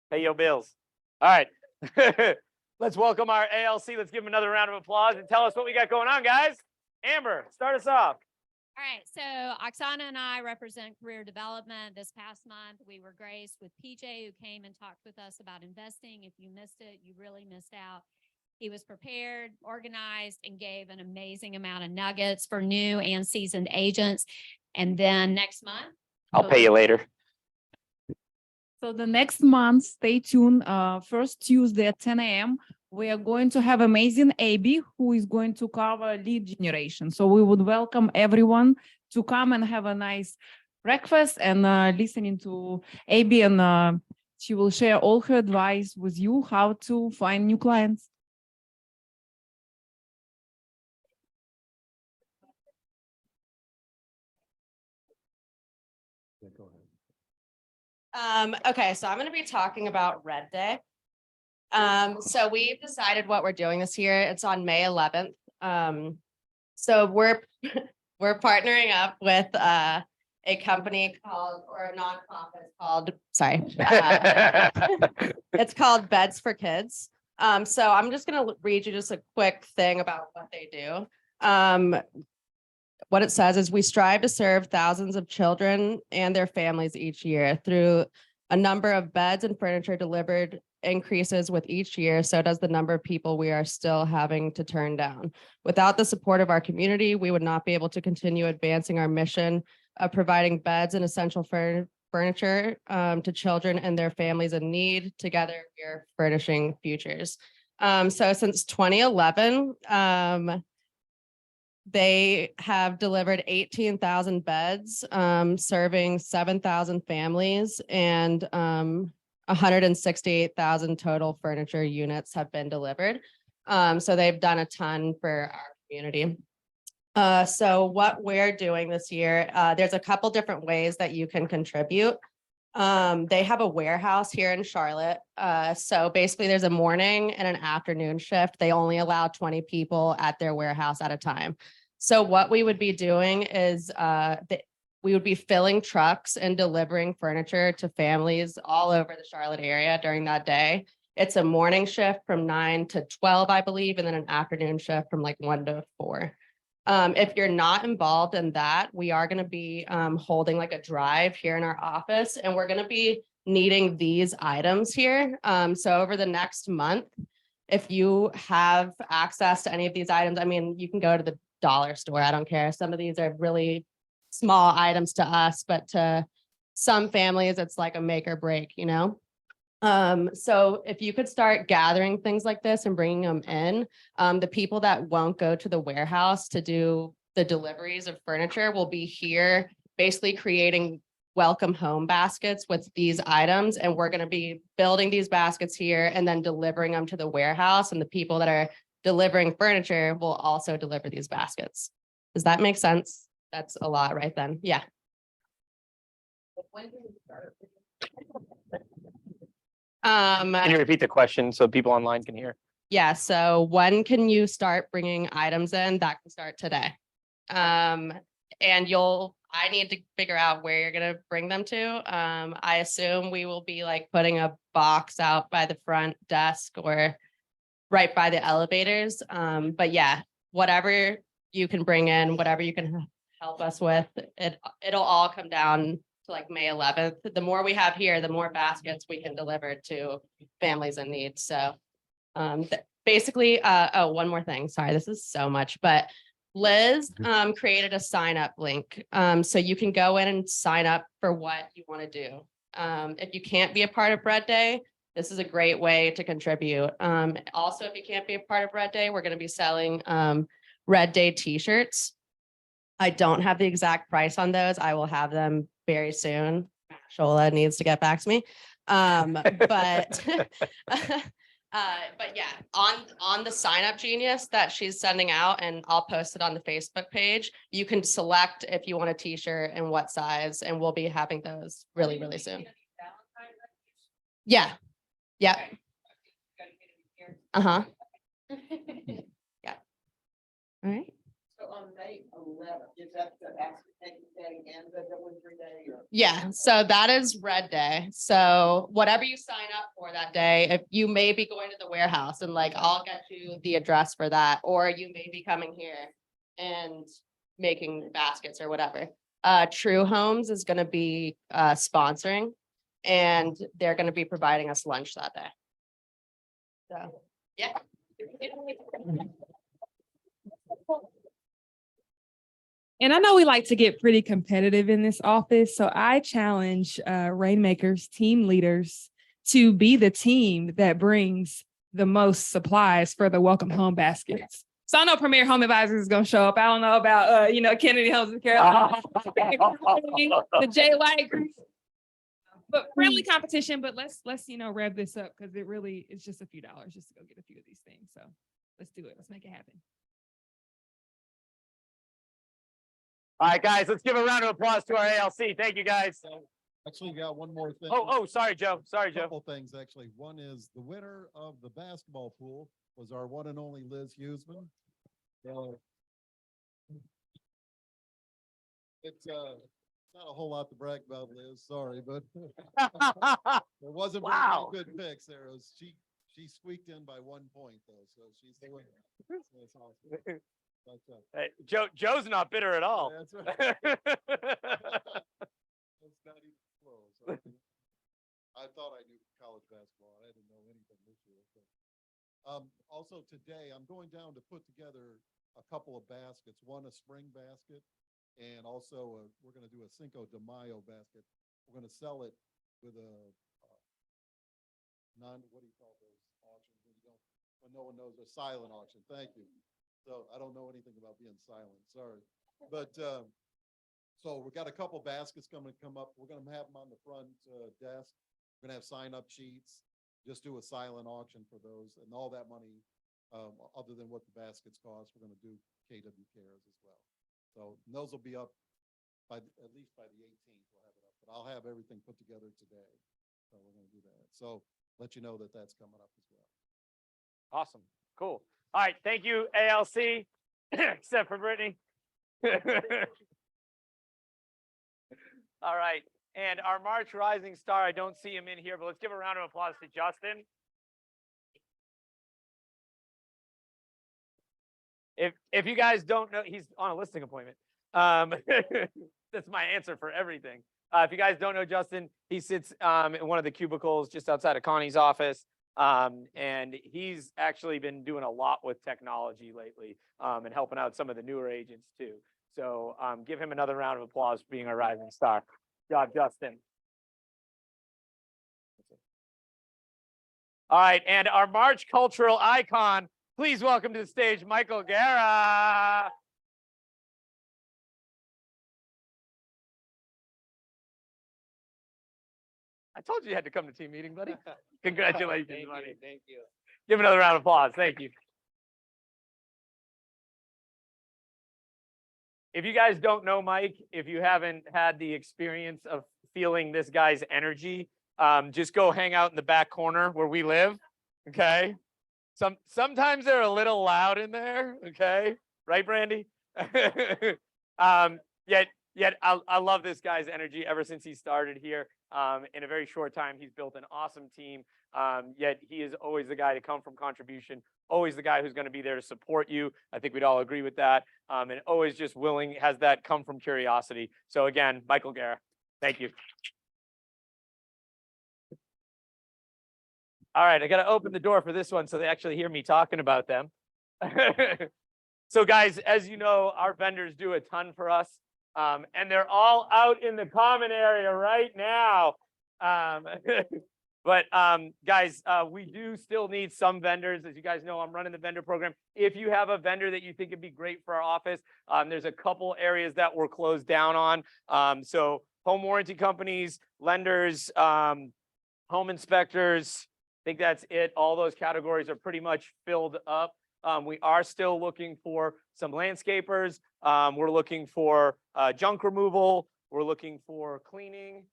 Pay your bills. All right. Let's welcome our ALC. Let's give them another round of applause and tell us what we got going on, guys. Amber, start us off. All right, so Oksana and I represent career development. This past month, we were graced with PJ, who came and talked with us about investing. If you missed it, you really missed out. He was prepared, organized, and gave an amazing amount of nuggets for new and seasoned agents. And then next month, I'll pay you later. So the next month, stay tuned. First Tuesday at 10 a.m. We are going to have amazing Abby, who is going to cover lead generation. So we would welcome everyone to come and have a nice breakfast and listening to Abby, and she will share all her advice with you how to find new clients. Okay, so I'm going to be talking about Red Day. So we've decided what we're doing this year. It's on May 11th. So we're partnering up with a company called, or a nonprofit called, sorry. It's called Beds for Kids. So I'm just gonna read you just a quick thing about what they do. What it says is we strive to serve thousands of children and their families each year through a number of beds and furniture delivered increases with each year. So does the number of people we are still having to turn down. Without the support of our community, we would not be able to continue advancing our mission of providing beds and essential furniture to children and their families in need. Together, we are furnishing futures. So since 2011, they have delivered 18,000 beds, serving 7,000 families, and 168,000 total furniture units have been delivered. So they've done a ton for our community. So what we're doing this year, there's a couple different ways that you can contribute. They have a warehouse here in Charlotte. So basically there's a morning and an afternoon shift. They only allow 20 people at their warehouse at a time. So what we would be doing is we would be filling trucks and delivering furniture to families all over the Charlotte area during that day. It's a morning shift from 9 to 12, I believe, and then an afternoon shift from like 1 to 4. If you're not involved in that, we are going to be holding like a drive here in our office, and we're going to be needing these items here. So over the next month, if you have access to any of these items, I mean, you can go to the dollar store. I don't care. Some of these are really small items to us, but to some families, it's like a make or break, you know? So if you could start gathering things like this and bringing them in, the people that won't go to the warehouse to do the deliveries of furniture will be here basically creating welcome home baskets with these items. And we're going to be building these baskets here and then delivering them to the warehouse. And the people that are delivering furniture will also deliver these baskets. Does that make sense? That's a lot right then. Yeah. Can you repeat the question so people online can hear? Yeah, so when can you start bringing items in? That can start today. And I need to figure out where you're gonna bring them to. I assume we will be like putting a box out by the front desk or right by the elevators. But yeah, whatever you can bring in, whatever you can help us with, it'll all come down to like May 11th. The more we have here, the more baskets we can deliver to families in need. So basically, oh, one more thing. Sorry, this is so much, but Liz created a sign up link. So you can go in and sign up for what you want to do. If you can't be a part of Bread Day, this is a great way to contribute. Also, if you can't be a part of Red Day, we're going to be selling Red Day t-shirts. I don't have the exact price on those. I will have them very soon. Shola needs to get back to me. But yeah, on the sign up Genius that she's sending out, and I'll post it on the Facebook page, you can select if you want a t-shirt and what size, and we'll be having those really, really soon. Yeah. Yeah. Uh-huh. Yeah. All right. So on May 11th, is that the basket taking day and the delivery day? Yeah, so that is Red Day. So whatever you sign up for that day, if you may be going to the warehouse and like, I'll get you the address for that, or you may be coming here and making baskets or whatever. True Homes is going to be sponsoring, and they're going to be providing us lunch that day. So, yeah. And I know we like to get pretty competitive in this office, so I challenge Rainmakers team leaders to be the team that brings the most supplies for the welcome home baskets. So I know Premier Home Advisors is going to show up. I don't know about Kennedy Homes in Carolina, the J White group, but friendly competition. But let's rev this up, because it's just a few dollars just to go get a few of these things. So let's do it. Let's make it happen. All right, guys, let's give a round of applause to our ALC. Thank you, guys. Actually, got one more thing. Oh, sorry, Joe. Sorry, Joe. Couple things, actually. One is the winner of the basketball pool was our one and only Liz Huseman. It's not a whole lot to brag about, Liz, sorry, but there wasn't very many Wow. good picks there. It was, she squeaked in by 1 point though, so she's the winner. That's awesome. But, Hey, Joe's not bitter at all. that's right. It's not even close. I thought I knew college basketball. I didn't know anything this year. Also today, I'm going down to put together a couple of baskets, one a spring basket, and also we're going to do a Cinco de Mayo basket. We're going to sell it with a what do you call those auctions when you don't, when no one knows, a silent auction. Thank you. So I don't know anything about being silent, sorry. But so we've got a couple baskets come up. We're going to have them on the front desk. We're going to have sign up sheets. Just do a silent auction for those, and all that money, other than what the baskets cost, we're going to do KW Cares as well. So those will be up by at least by the 18th. We'll have it up, but I'll have everything put together today. So we're going to do that. So let you know that that's coming up as well. Awesome. Cool. All right. Thank you, ALC, except for Brittany. All right. And our March Rising Star, I don't see him in here, but let's give a round of applause to Justin. If you guys don't know, he's on a listing appointment. That's my answer for everything. If you guys don't know Justin, he sits in one of the cubicles just outside of Connie's office. And he's actually been doing a lot with technology lately and helping out some of the newer agents too. So give him another round of applause for being our rising star. Good job, Justin. All right, and our March cultural icon, please welcome to the stage, Michael Guerra. I told you had to come to team meeting, buddy. Congratulations, buddy. Thank you. Give another round of applause. Thank you. If you guys don't know Mike, if you haven't had the experience of feeling this guy's energy, just go hang out in the back corner where we live. Okay. Sometimes they're a little loud in there. Okay. Right, Brandy? Yet I love this guy's energy ever since he started here. In a very short time, he's built an awesome team. Yet he is always the guy to come from contribution, always the guy who's going to be there to support you. I think we'd all agree with that. And always just willing, has that come from curiosity. So again, Michael Guerra, thank you. All right, I got to open the door for this one so they actually hear me talking about them. So guys, as you know, our vendors do a ton for us. And they're all out in the common area right now. But guys, we do still need some vendors. As you guys know, I'm running the vendor program. If you have a vendor that you think would be great for our office, there's a couple areas that we're closed down on. So home warranty companies, lenders, home inspectors, I think that's it. All those categories are pretty much filled up. We are still looking for some landscapers. We're looking for junk removal. We're looking for cleaning,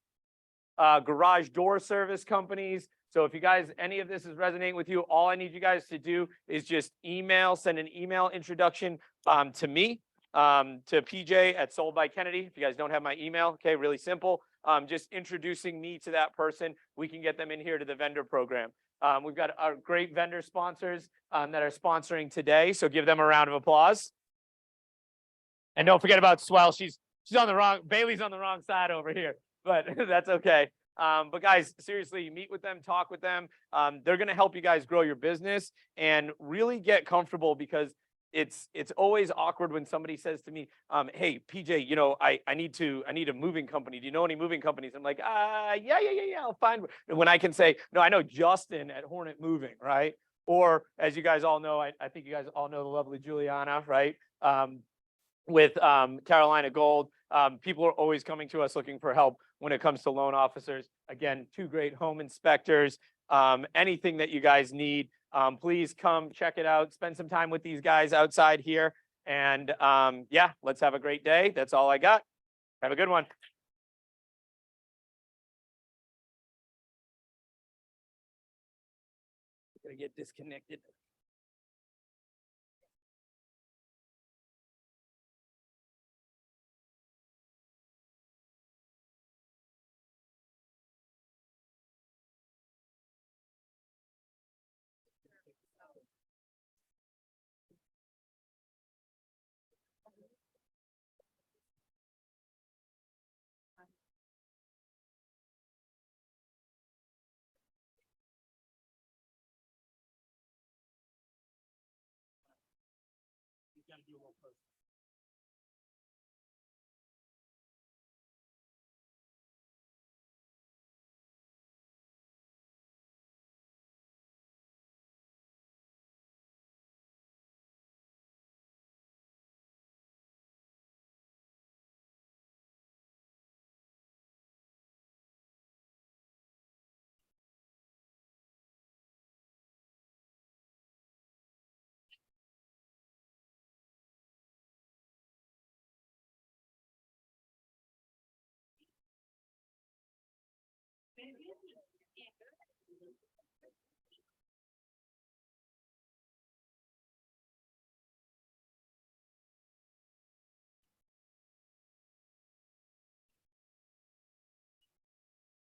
garage door service companies. So if you guys, any of this is resonating with you, all I need you guys to do is just send an email introduction to me, to PJ at Sold by Kennedy. If you guys don't have my email, okay, really simple. Just introducing me to that person. We can get them in here to the vendor program. We've got our great vendor sponsors that are sponsoring today. So give them a round of applause. And don't forget about Swell. She's on the wrong, Bailey's on the wrong side over here, but that's okay. But guys, seriously, meet with them, talk with them. They're going to help you guys grow your business and really get comfortable, because it's always awkward when somebody says to me, hey, PJ, you know, I need a moving company. Do you know any moving companies? I'm like, yeah, I'll find. When I can say, no, I know Justin at Hornet Moving, right? Or as you guys all know, I think you guys all know the lovely Juliana, right? With Carolina Gold. People are always coming to us looking for help when it comes to loan officers. Again, 2 great home inspectors. Anything that you guys need, please come check it out. Spend some time with these guys outside here. And yeah, let's have a great day. That's all I got. Have a good one. Gonna get disconnected.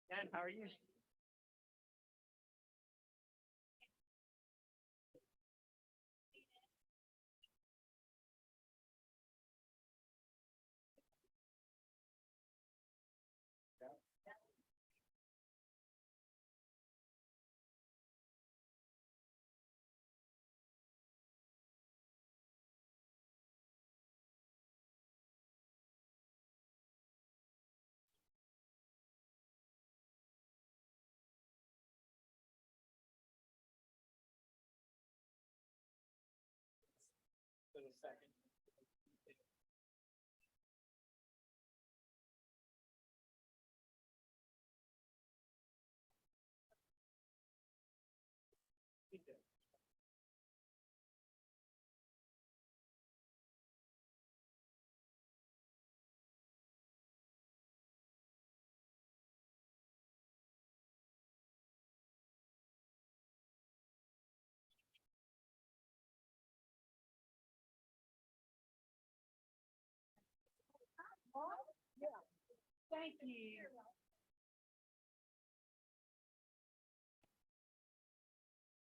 Ken, how are you? For the second. Thank you.